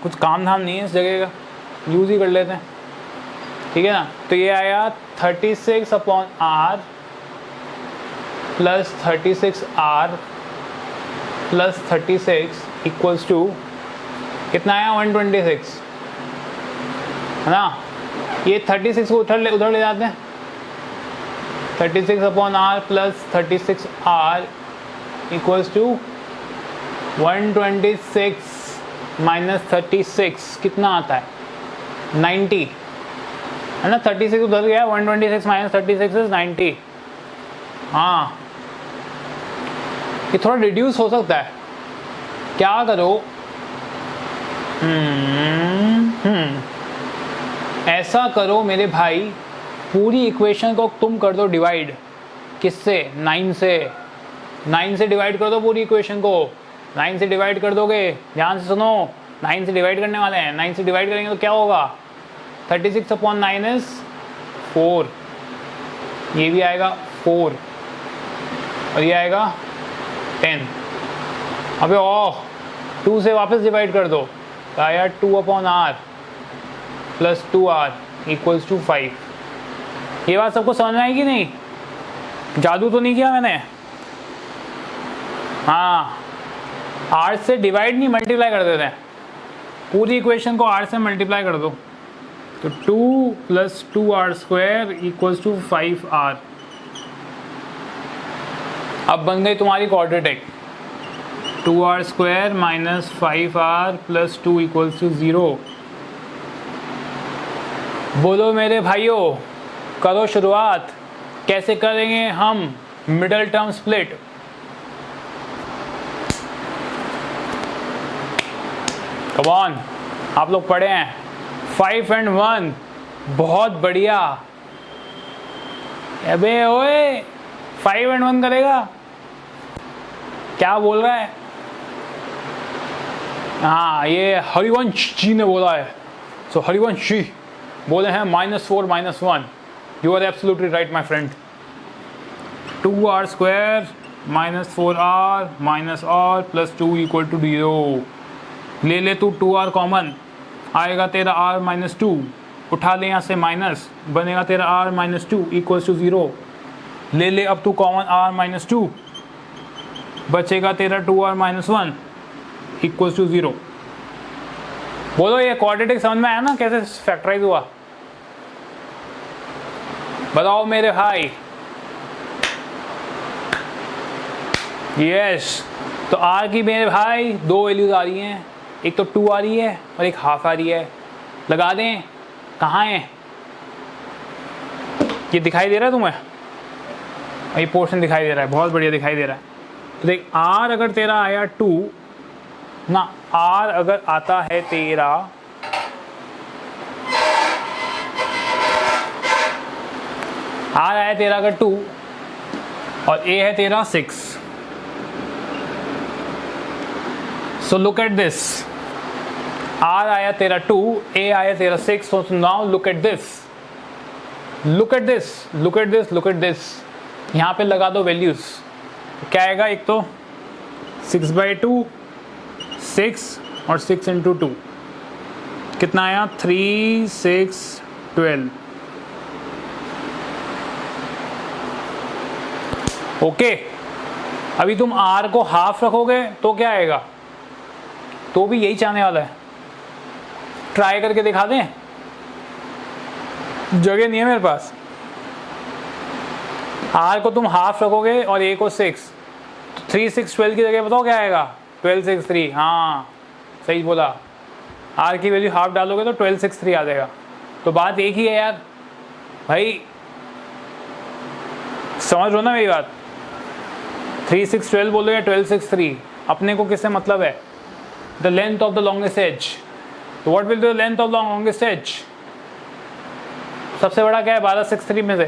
कुछ काम धाम नहीं है इस जगह का, यूज़ ही कर लेते हैं, ठीक है ना। तो ये आया 36/R plus 36R plus 36 equals to कितना आया 126, है ना। ये 36 को उधर ले जाते हैं, 36/R plus 36R equals to 126 minus 36 कितना आता है 90, है ना। 36 उधर गया, 126 माइनस 36 इज 90। हाँ ये थोड़ा रिड्यूस हो सकता है, क्या करो ऐसा करो मेरे भाई, पूरी इक्वेशन को तुम कर दो डिवाइड, किससे 9 से, 9 से डिवाइड कर दो पूरी इक्वेशन को, 9 से डिवाइड कर दोगे, ध्यान से सुनो, 9 से डिवाइड करने वाले हैं, 9 से डिवाइड करेंगे तो क्या होगा 36/9 इज 4, ये भी आएगा 4 और ये आएगा 10। अबे ओह 2 से वापस डिवाइड कर दो तो आया 2/r plus 2r equals to 5। ये बात सबको समझ में आई कि नहीं? जादू तो नहीं किया मैंने? हाँ, r से डिवाइड नहीं मल्टीप्लाई कर देते हैं, पूरी इक्वेशन को r से मल्टीप्लाई कर दो तो 2 plus 2r² equals to 5r। अब बन गई तुम्हारी quadratic. 2r² minus 5r plus 2 equals to 0। बोलो मेरे भाइयों, करो शुरुआत। कैसे करेंगे हम middle term split? Come on, आप लोग पढ़े हैं। 5 and 1, बहुत बढ़िया। अबे ओए, 5 and 1 करेगा? क्या बोल रहा है? हाँ, ये हरिवंश जी ने बोला है। सो हरिवंश जी बोले हैं -4 -1। You are absolutely right my friend. 2r² minus 4r minus r plus 2 equal to 0। ले ले तू 2r कॉमन, आएगा तेरा r माइनस 2। उठा ले यहाँ से माइनस, बनेगा तेरा r माइनस 2 इक्वल्स टू 0। ले ले अब तू कॉमन r माइनस 2, बचेगा तेरा 2r माइनस 1 इक्वल्स टू 0। बोलो ये क्वाड्रेटिक समझ में आया ना, कैसे फैक्टराइज हुआ? बताओ मेरे भाई। यस, तो r की मेरे भाई 2 वैल्यूज आ रही हैं, एक तो 2 आ रही है और एक हाफ आ रही है। लगा दें, कहाँ है ये? दिखाई दे रहा है तुम्हें? ये पोर्शन दिखाई दे रहा है, बहुत बढ़िया दिखाई दे रहा है। तो देख, r अगर तेरा आया 2 ना, r अगर आता है तेरा r आया तेरा अगर 2 और a है तेरा 6। So look at this, r आया तेरा 2, a आया तेरा 6। So now look at this, look at this, look at this, look at this. यहाँ पे लगा दो वैल्यूज। क्या आएगा? एक तो 6/2, 6 और 6 इंटू 2 कितना आया? 3, 6, 12। ओके, अभी तुम r को हाफ रखोगे तो क्या आएगा? तो भी यही चाहने वाला है। ट्राई करके दिखा दें? जगह नहीं है मेरे पास। r को तुम हाफ रखोगे और a को 6, तो 3, 6, 12 की जगह बताओ क्या आएगा? 12, 6, 3। हाँ, सही बोला। r की वैल्यू हाफ डालोगे तो 12, 6, 3 आ जाएगा। तो बात एक ही है यार भाई, समझ लो ना मेरी बात। 3, 6, 12 बोलो या 12, 6, 3, अपने को किससे मतलब है? The length of the longest edge. तो what will the length of the longest edge? सबसे बड़ा क्या है 12, 6, 3 में से?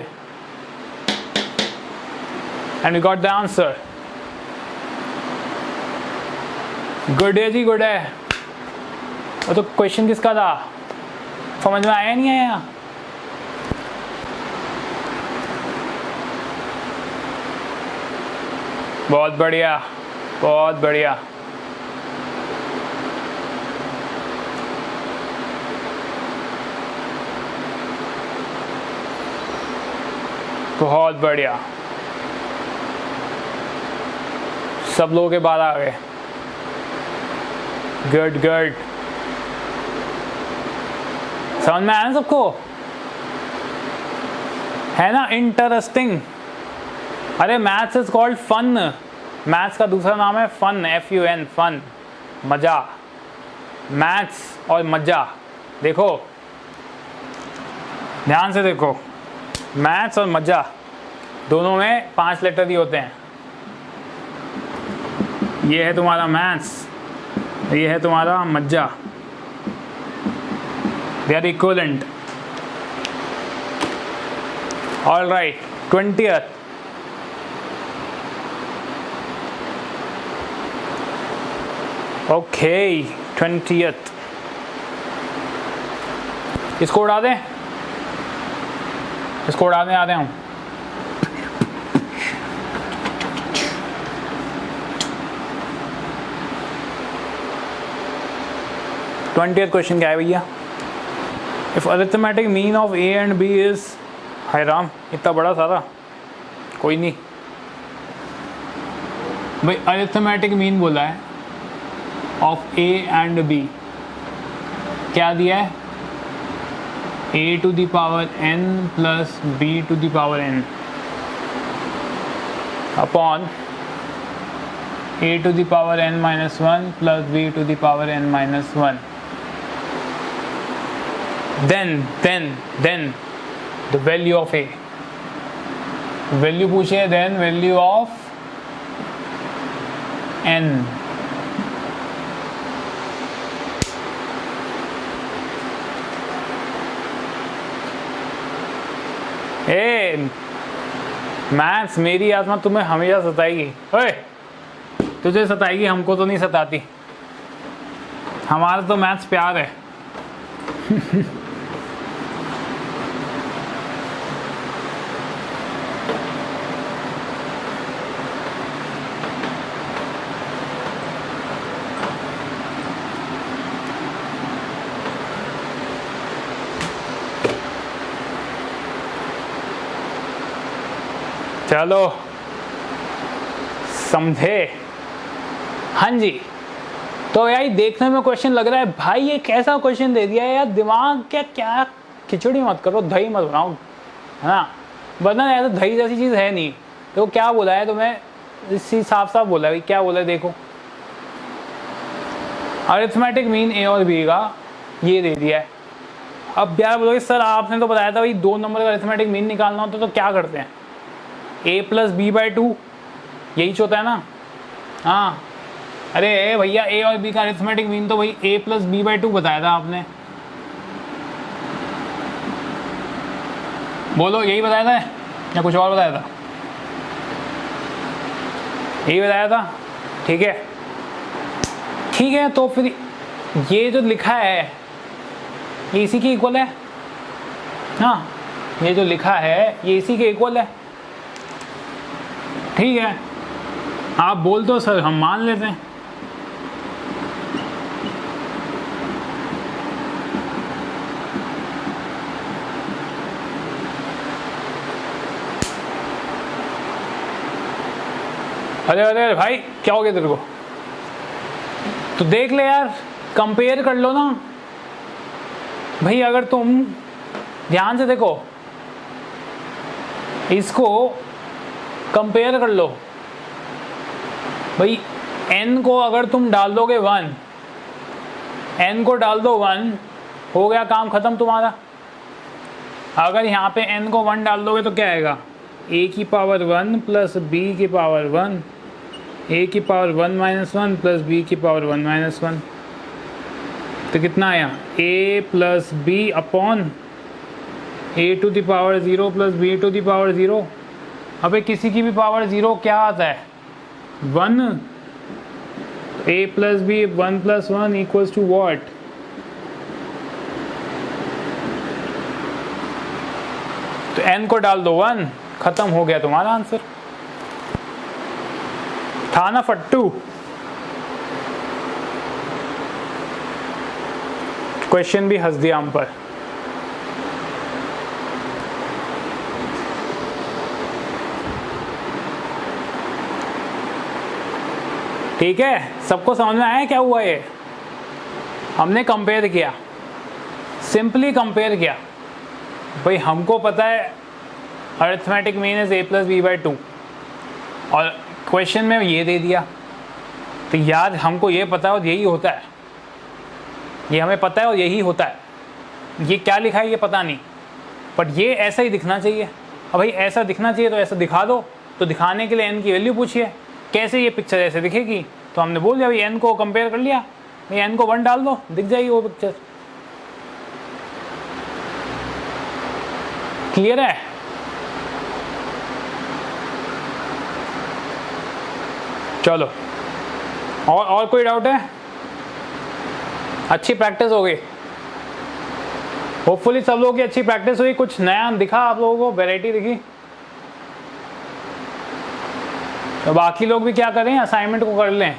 And we got the answer. Good है जी, गुड है। और तो क्वेश्चन किसका था? समझ में आया नहीं आया? बहुत बढ़िया, बहुत बढ़िया। बहुत बढ़िया, सब लोगों के 12 आ गए। गुड गुड, समझ में आया ना सबको? है ना इंटरेस्टिंग? अरे maths is called fun. Maths का दूसरा नाम है फन, FUN, फन, मजा। मैथ्स और मजा, देखो ध्यान से देखो, मैथ्स और मजा दोनों में 5 लेटर ही होते हैं। ये है तुम्हारा मैथ्स, ये है तुम्हारा मज्जा। They are equivalent. All right, 20th। Okay, 20th। इसको उड़ा दें, इसको उड़ाने आते हूँ। 20th क्वेश्चन क्या है भैया? If arithmetic mean of A and B is, हाय राम इतना बड़ा सारा, कोई नहीं भाई, अरिथमेटिक मीन बोला है ऑफ ए एंड बी, क्या दिया है? a to the power n plus b to the power n upon a to the power n minus 1 plus b to the power n minus 1. Then the value of a, value पूछे, then value of n. A maths मेरी आत्मा तुम्हें हमेशा सताएगी। ओए तुझे सताएगी, हमको तो नहीं सताती, हमारा तो मैथ्स प्यार है। चलो समझे? हाँ जी। तो यार देखने में क्वेश्चन लग रहा है भाई ये कैसा क्वेश्चन दे दिया है यार, दिमाग क्या खिचड़ी मत करो, दही मत बनाओ, है ना, वरना यार दही जैसी चीज़ है नहीं। तो क्या बोला है तुम्हें, इसी साफ बोला है भाई, क्या बोला है देखो, अरिथमेटिक मीन ए और बी का ये दे दिया है। अब यार बोलोगे सर आपने तो बताया था भाई 2 नंबर का अरिथमेटिक मीन निकालना होता तो क्या करते हैं, a प्लस बी बाई 2, यही होता है ना। हाँ अरे भैया a और b का अरिथमेटिक मीन तो भाई a प्लस बी बाई 2 बताया था आपने, बोलो यही बताया था या कुछ और बताया था? यही बताया था, ठीक है। ठीक है तो फिर ये जो लिखा है ये इसी के इक्वल है, हाँ ये जो लिखा है ये इसी के इक्वल है, ठीक है। आप बोल दो सर हम मान लेते हैं। अरे अरे भाई क्या हो गया तेरे को? तो देख ले यार, कंपेयर कर लो ना भाई। अगर तुम ध्यान से देखो, इसको कंपेयर कर लो भाई, n को अगर तुम डाल दोगे 1, n को डाल दो 1, हो गया काम खत्म तुम्हारा। अगर यहाँ पे n को 1 डाल दोगे तो क्या आएगा, a की पावर 1 प्लस b की पावर 1, a की पावर 1 माइनस 1 प्लस b की पावर 1 माइनस 1, तो कितना आया, a plus B upon a to the power 0 plus b to the power 0। अबे किसी की भी पावर 0 क्या आता है, 1। a plus B 1 plus 1 equals to what, तो n को डाल दो 1, खत्म हो गया तुम्हारा आंसर। था ना फट्टू? क्वेश्चन भी हंस दिया हम पर। ठीक है, सबको समझ में आया क्या हुआ? ये हमने कंपेयर किया, सिंपली कंपेयर किया भाई। हमको पता है arithmetic mean is a plus B by 2 और क्वेश्चन में ये दे दिया, तो यार हमको ये पता है और यही होता है, ये हमें पता है और यही होता है। ये क्या लिखा है ये पता नहीं, बट ये ऐसा ही दिखना चाहिए। अब भाई ऐसा दिखना चाहिए तो ऐसा दिखा दो। तो दिखाने के लिए n की वैल्यू पूछिए, कैसे ये पिक्चर ऐसे दिखेगी, तो हमने बोल दिया भाई n को कंपेयर कर लिया, भाई n को 1 डाल दो, दिख जाएगी वो पिक्चर। क्लियर है? चलो और कोई डाउट है? अच्छी प्रैक्टिस हो गई, होपफुली सब लोगों की अच्छी प्रैक्टिस हुई, कुछ नया दिखा आप लोगों को, वैरायटी दिखी। तो बाकी लोग भी क्या करें, असाइनमेंट को कर लें।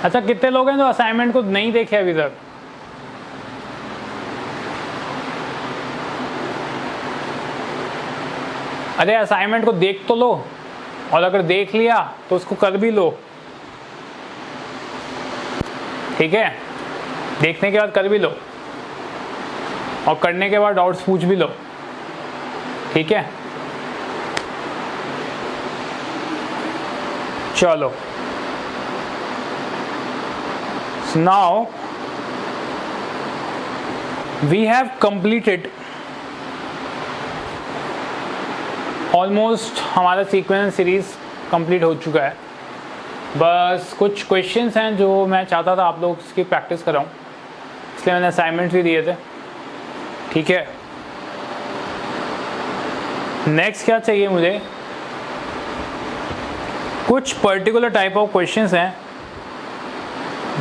अच्छा कितने लोग हैं जो असाइनमेंट को नहीं देखे अभी तक? अरे असाइनमेंट को देख तो लो, और अगर देख लिया तो उसको कर भी लो, ठीक है। देखने के बाद कर भी लो, और करने के बाद डाउट्स पूछ भी लो, ठीक है। चलो, now we have completed almost, हमारा सीक्वेंस सीरीज कंप्लीट हो चुका है। बस कुछ क्वेश्चंस हैं जो मैं चाहता था आप लोग इसकी प्रैक्टिस कराऊं, इसलिए मैंने असाइनमेंट भी दिए थे, ठीक है। नेक्स्ट क्या चाहिए मुझे, कुछ पर्टिकुलर टाइप ऑफ क्वेश्चंस हैं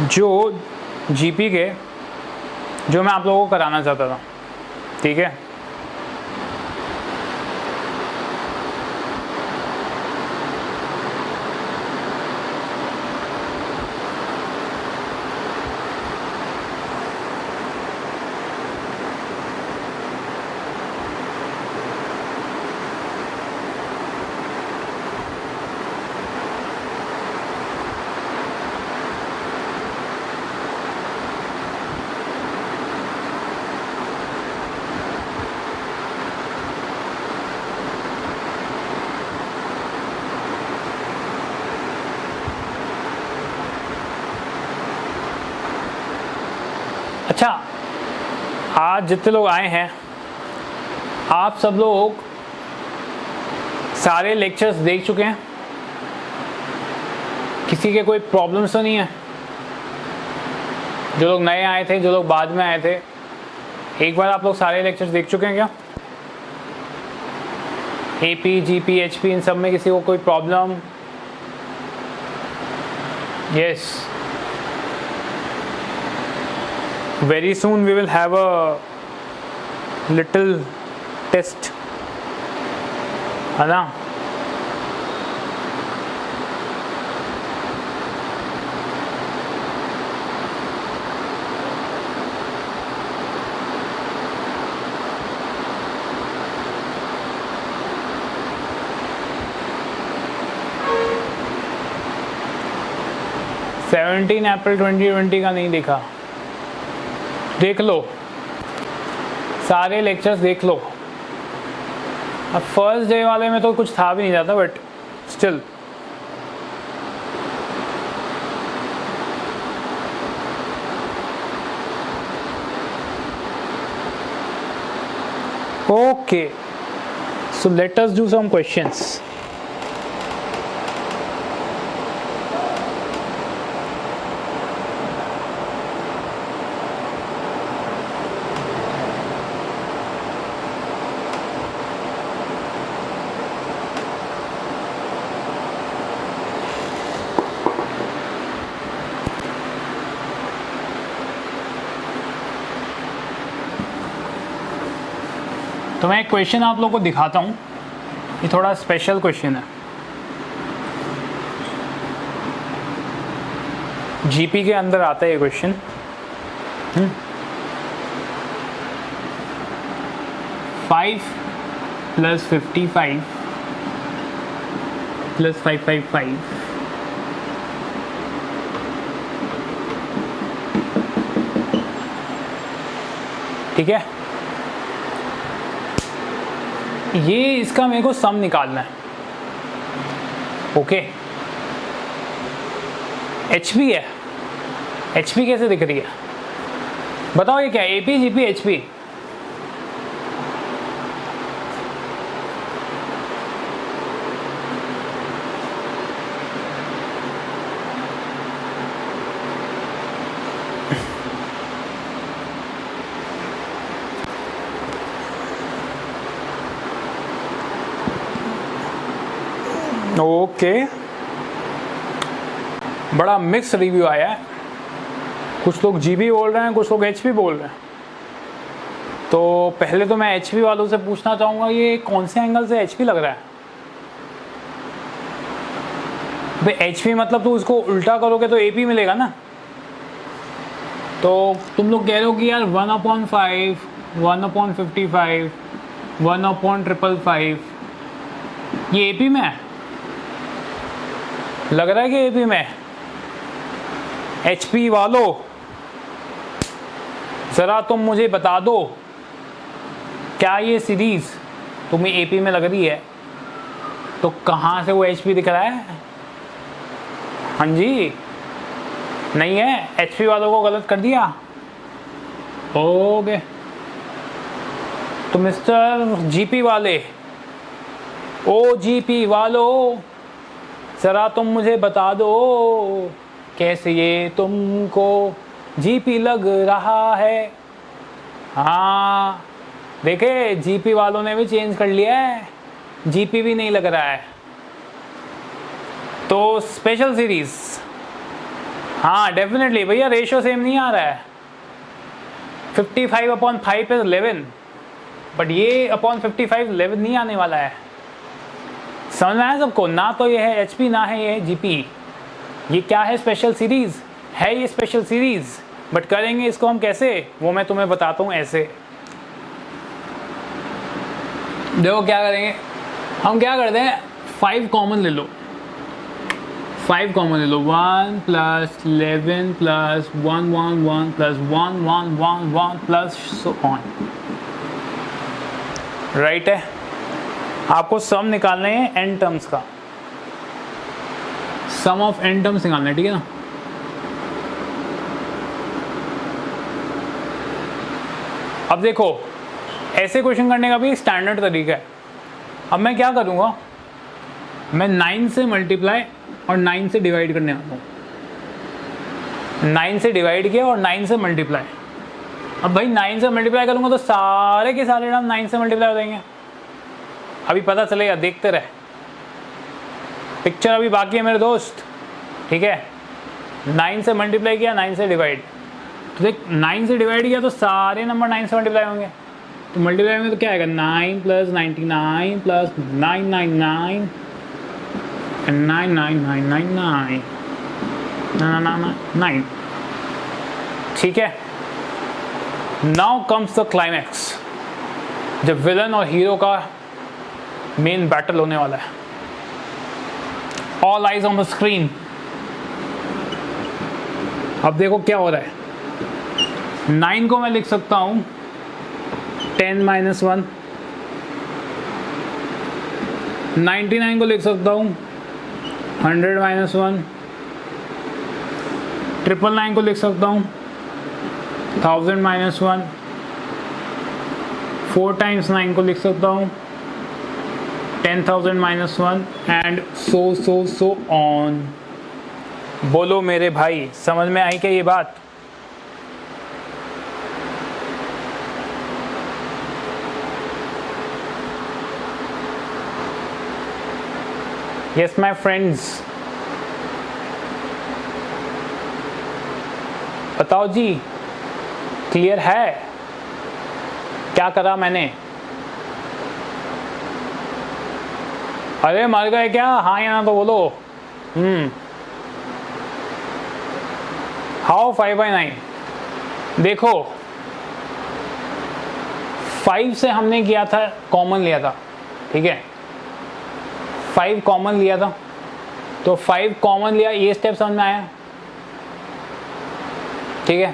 जो जीपी के, जो मैं आप लोगों को कराना चाहता था, ठीक है। अच्छा, आज जितने लोग आए हैं, आप सब लोग सारे लेक्चर्स देख चुके हैं? किसी के कोई प्रॉब्लम्स तो नहीं है? जो लोग नए आए थे, जो लोग बाद में आए थे, एक बार आप लोग सारे लेक्चर्स देख चुके हैं क्या? एपी, जीपी, एचपी, इन सब में किसी को कोई problem? Yes, very soon we will have a little test, है ना? सेवनटीन अप्रैल 2020 का नहीं देखा? देख लो, सारे लेक्चर्स देख लो। अब फर्स्ट डे वाले में तो कुछ था भी नहीं जाता, but still okay. So let us do some questions. तो मैं एक क्वेश्चन आप लोगों को दिखाता हूँ, ये थोड़ा स्पेशल क्वेश्चन है। जीपी के अंदर आता है ये क्वेश्चन। 5 + 55 + 555 ठीक है। ये इसका मेरे को सम निकालना है, ओके। एचपी है, एचपी कैसे दिख रही है बताओ? ये क्या है? AP, GP, HP. ओके, बड़ा मिक्स रिव्यू आया है। कुछ लोग जीबी बोल रहे हैं, कुछ लोग एचपी बोल रहे हैं। तो पहले तो मैं एचपी वालों से पूछना चाहूँगा, ये कौन से एंगल से एचपी लग रहा है? भाई एचपी मतलब तो उसको उल्टा करोगे तो एपी मिलेगा ना। तो तुम लोग कह रहे हो कि यार 1/5, 1/55, 1/555, ये एपी में है, लग रहा है कि एपी में। एचपी वालों ज़रा तुम मुझे बता दो, क्या ये सीरीज़ तुम्हें एपी में लग रही है? तो कहाँ से वो एचपी दिख रहा है? हाँ जी, नहीं है, एचपी वालों को गलत कर दिया। ओके, तो मिस्टर जीपी वाले, ओ जीपी वालों, ज़रा तुम मुझे बता दो कैसे ये तुमको जीपी लग रहा है। हाँ देखे, जीपी वालों ने भी चेंज कर लिया है, जीपी भी नहीं लग रहा है। तो स्पेशल सीरीज, हाँ डेफिनेटली भैया, रेशियो सेम नहीं आ रहा है। 55/5 इज 11, बट ये अपॉन 55 11 नहीं आने वाला है। समझ में आया सबको? ना तो ये है एचपी, ना है ये जीपी। ये क्या है? स्पेशल सीरीज है ये, स्पेशल सीरीज। बट करेंगे इसको हम कैसे, वो मैं तुम्हें बताता हूँ। ऐसे देखो क्या करेंगे हम, क्या करते हैं, 5 कॉमन ले लो, 5 कॉमन ले लो। 1 + 11 + 1 1 1 + 1 1 1 1 प्लस सो ऑन। राइट है, आपको सम निकालना है एन टर्म्स का, सम ऑफ एन टर्म्स निकालना है, ठीक है ना। अब देखो, ऐसे क्वेश्चन करने का भी स्टैंडर्ड तरीका है। अब मैं क्या करूँगा, मैं 9 से मल्टीप्लाई और 9 से डिवाइड करने आता हूँ। 9 से डिवाइड किया और 9 से मल्टीप्लाई। अब भाई 9 से मल्टीप्लाई करूँगा तो सारे के सारे टर्म 9 से मल्टीप्लाई हो जाएंगे। अभी पता चलेगा, देखते रहे, पिक्चर अभी बाकी है मेरे दोस्त, ठीक है। 9 से मल्टीप्लाई किया, 9 से डिवाइड, तो देख 9 से डिवाइड किया तो सारे नंबर 9 से मल्टीप्लाई होंगे। तो मल्टीप्लाई में तो क्या आएगा, 9 + 99 + 999 99999 9, ठीक है। नाउ कम्स द क्लाइमैक्स, जब विलन और हीरो का मेन बैटल होने वाला है। All eyes on the screen. अब देखो क्या हो रहा है। 9 को मैं लिख सकता हूं 10 - 1, 99 को लिख सकता हूं 100 - 1, 999 को लिख सकता हूं 1000 - 1, 4 × 9 को लिख सकता हूं 10,000 - 1 एंड सो ऑन। बोलो मेरे भाई, समझ में आई क्या ये बात? यस माय फ्रेंड्स, बताओ जी, क्लियर है क्या करा मैंने? अरे मर गए क्या? हाँ या ना तो बोलो। हाउ 5/9? देखो 5 से हमने किया था, कॉमन लिया था, ठीक है। 5 कॉमन लिया था, तो 5 कॉमन लिया, ये स्टेप समझ में आया, ठीक है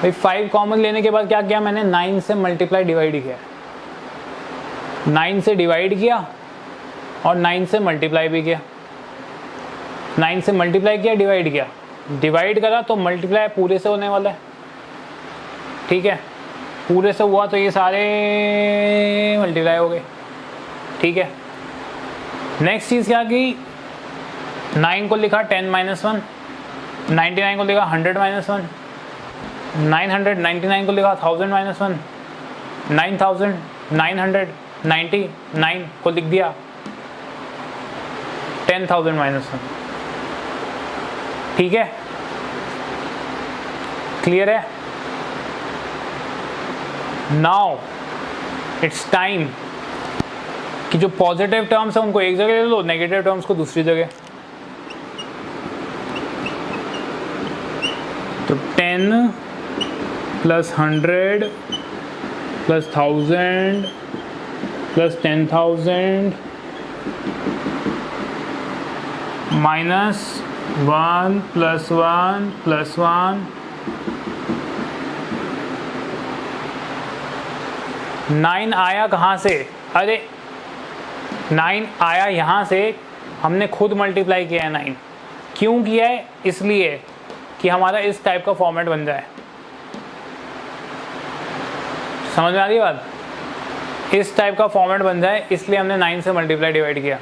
भाई। 5 कॉमन लेने के बाद क्या किया मैंने, 9 से मल्टीप्लाई डिवाइड किया, 9 से डिवाइड किया और 9 से मल्टीप्लाई भी किया। 9 से मल्टीप्लाई किया, डिवाइड किया, डिवाइड करा तो मल्टीप्लाई पूरे से होने वाला है, ठीक है। पूरे से हुआ तो ये सारे मल्टीप्लाई हो गए, ठीक है। नेक्स्ट चीज़ क्या की, 9 को लिखा 10 - 1, 99 को लिखा 100 - 1, 999 को लिखा 1000 - 1, 9999 को लिख दिया 10,000 - 1, ठीक है। क्लियर है? नाउ इट्स टाइम कि जो पॉजिटिव टर्म्स है उनको एक जगह ले लो, नेगेटिव टर्म्स को दूसरी जगह। तो 10 + 100 + 1000 + 10,000 -1 + 1 + 1 9 आया कहाँ से? अरे 9 आया यहाँ से, हमने खुद मल्टीप्लाई किया है 9। क्यों किया है? इसलिए कि हमारा इस टाइप का फॉर्मेट बन जाए। समझ में आ रही बात? इस टाइप का फॉर्मेट बन जाए, इसलिए हमने 9 से मल्टीप्लाई डिवाइड किया।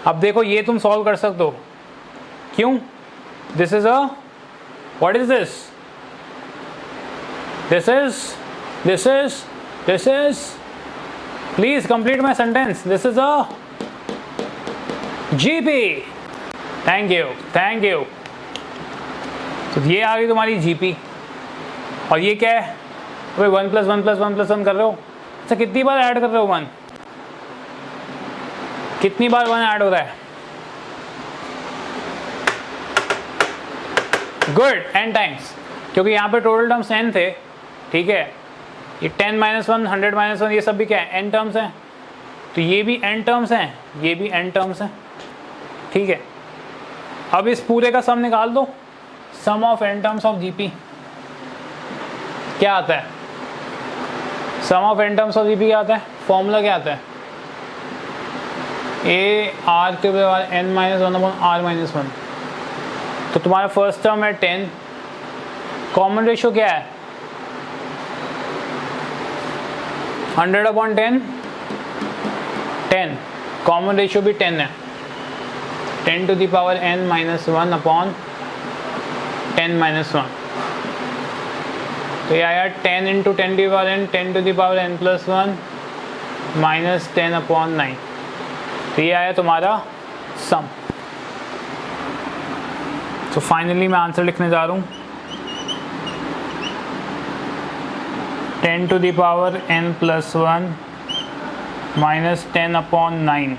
अब देखो ये तुम सॉल्व कर सकते हो। क्यों? This is a, what is this? This is please complete my sentence. This is a GP. Thank you. तो ये आ गई तुम्हारी जीपी। और ये क्या है? भाई 1 + 1 + 1 + 1 कर रहे हो। अच्छा कितनी बार ऐड कर रहे हो 1? कितनी बार 1 ऐड हो रहा है? गुड, n टाइम्स, क्योंकि यहाँ पे टोटल टर्म्स n थे। ठीक है, ये 10 - 1 100 - 1 ये सब भी क्या है? n टर्म्स हैं। तो ये भी n टर्म्स हैं, ये भी n टर्म्स हैं। ठीक है, अब इस पूरे का सम निकाल दो। Sum of n terms of GP क्या आता है? Sum of n terms of GP क्या आता है? फॉर्मूला क्या आता है? a r³ n - 1/r - 1। तो तुम्हारा फर्स्ट टर्म है 10, कॉमन रेशियो क्या है? 100/10, 10, कॉमन रेशियो भी 10 है। 10 to the power n - 1/10 - 1। तो ये आया 10 × 10 to the power n, 10 to the power n + 1 - 10/9। तो ये आया तुम्हारा सम। तो फाइनली मैं आंसर लिखने जा रहा हूँ। 10 to the power n + 1 - 10/9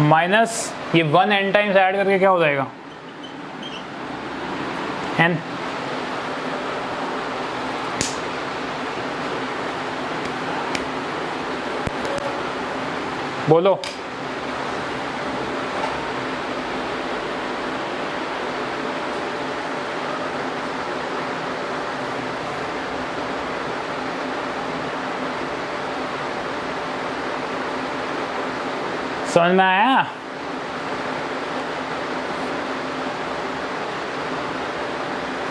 minus ये 1 n टाइम्स ऐड करके क्या हो जाएगा? n। बोलो। समझ में आया?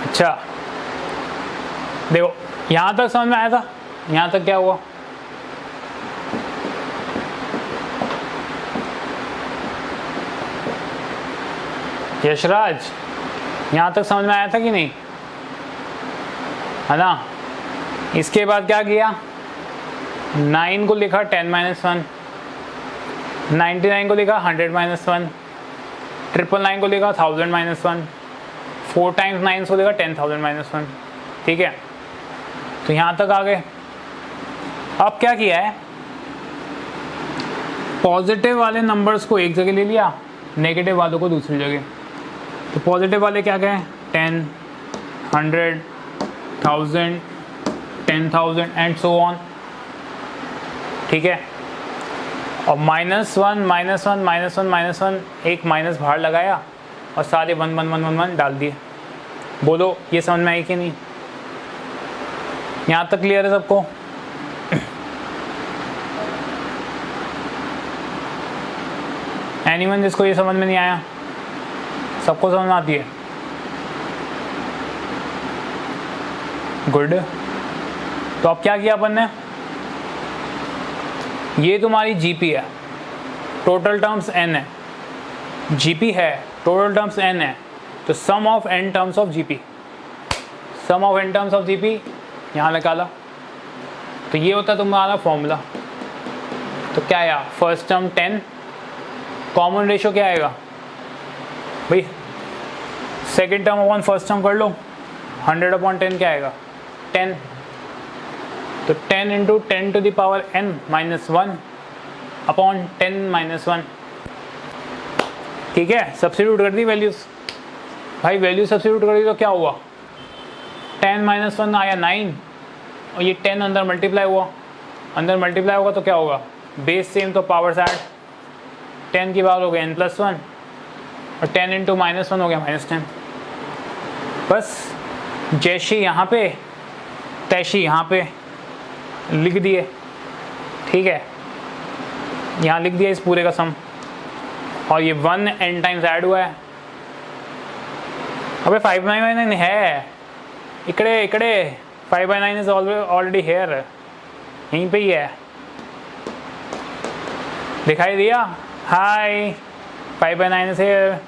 अच्छा देखो, यहां तक समझ में आया था। यहां तक क्या हुआ? यशराज, यहां तक समझ में आया था कि नहीं? है ना? इसके बाद क्या किया? 9 को लिखा 10 - 1, 99 को लिखा 100 - 1, 999 को लिखा 1000 - 1, 4 टाइम्स 9 को लिखा 10,000 - 1। ठीक है, तो यहाँ तक आ गए। अब क्या किया है? पॉजिटिव वाले नंबर्स को एक जगह ले लिया, नेगेटिव वालों को दूसरी जगह। तो पॉजिटिव वाले क्या कहें? 10, 100, 1000, 10,000 एंड सो ऑन। ठीक है, और -1 -1 -1 -1 एक माइनस बाहर लगाया और सारे 1 1 1 1 1 डाल दिए। बोलो ये समझ में आई कि नहीं? यहाँ तक क्लियर है सबको? एनीवन जिसको ये समझ में नहीं आया? सबको समझ में आती है? गुड। तो अब क्या किया अपन ने? ये तुम्हारी जीपी है, टोटल टर्म्स n है। जीपी है, टोटल टर्म्स n है, तो sum of n terms of GP, sum of n terms of GP यहाँ निकाला। तो ये होता है तुम्हारा फॉर्मूला। तो क्या आया? फर्स्ट टर्म 10, कॉमन रेशियो क्या आएगा भाई? Second term upon first term कर लो, 100/10 क्या आएगा? 10। तो 10 × 10 to the power n - 1/10 - 1। ठीक है, सब्स्टिट्यूट कर दी वैल्यूज भाई। वैल्यू सब्स्टिट्यूट कर दी तो क्या हुआ? 10 - 1 आया 9, और ये 10 अंदर मल्टीप्लाई हुआ। अंदर मल्टीप्लाई होगा तो क्या होगा? बेस सेम तो पावर्स ऐड, 10 की पावर हो गया n+1 और 10 इंटू -1 हो गया -10। बस जैसे यहाँ पे तैशी यहाँ पे लिख दिए, ठीक है, यहाँ लिख दिया इस पूरे का सम, और ये 1 n टाइम्स ऐड हुआ है। अबे 5/9 है, इकड़े इकड़े 5/9 इज ऑलरेडी हेयर, यहीं पे ही है, दिखाई दिया, हाय 5/9 is here,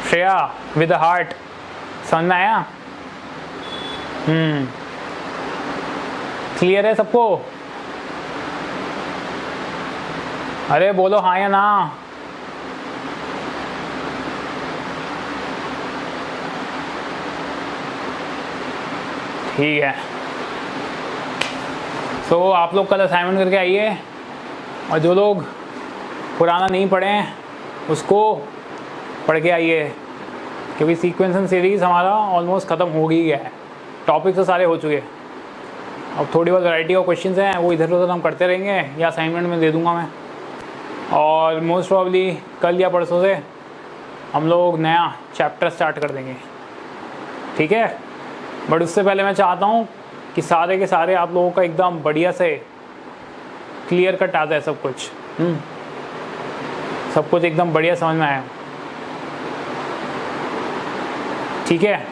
Shreya with heart, समझ में आया? क्लियर है सबको? अरे बोलो हाँ या ना। ठीक है, तो आप लोग कल असाइनमेंट करके आइए, और जो लोग पुराना नहीं पढ़े हैं उसको पढ़ के आइए, क्योंकि सीक्वेंस एंड सीरीज़ हमारा ऑलमोस्ट ख़त्म हो ही गया है, टॉपिक तो सारे हो चुके हैं। अब थोड़ी बहुत वैरायटी ऑफ क्वेश्चंस हैं, वो इधर उधर हम करते रहेंगे, या असाइनमेंट में दे दूंगा मैं, और मोस्ट प्रॉब्ली कल या परसों से हम लोग नया चैप्टर स्टार्ट कर देंगे, ठीक है। बट उससे पहले मैं चाहता हूँ कि सारे के सारे आप लोगों का एकदम बढ़िया से क्लियर कट आ जाए सब कुछ, सब कुछ एकदम बढ़िया समझ में आया, ठीक है।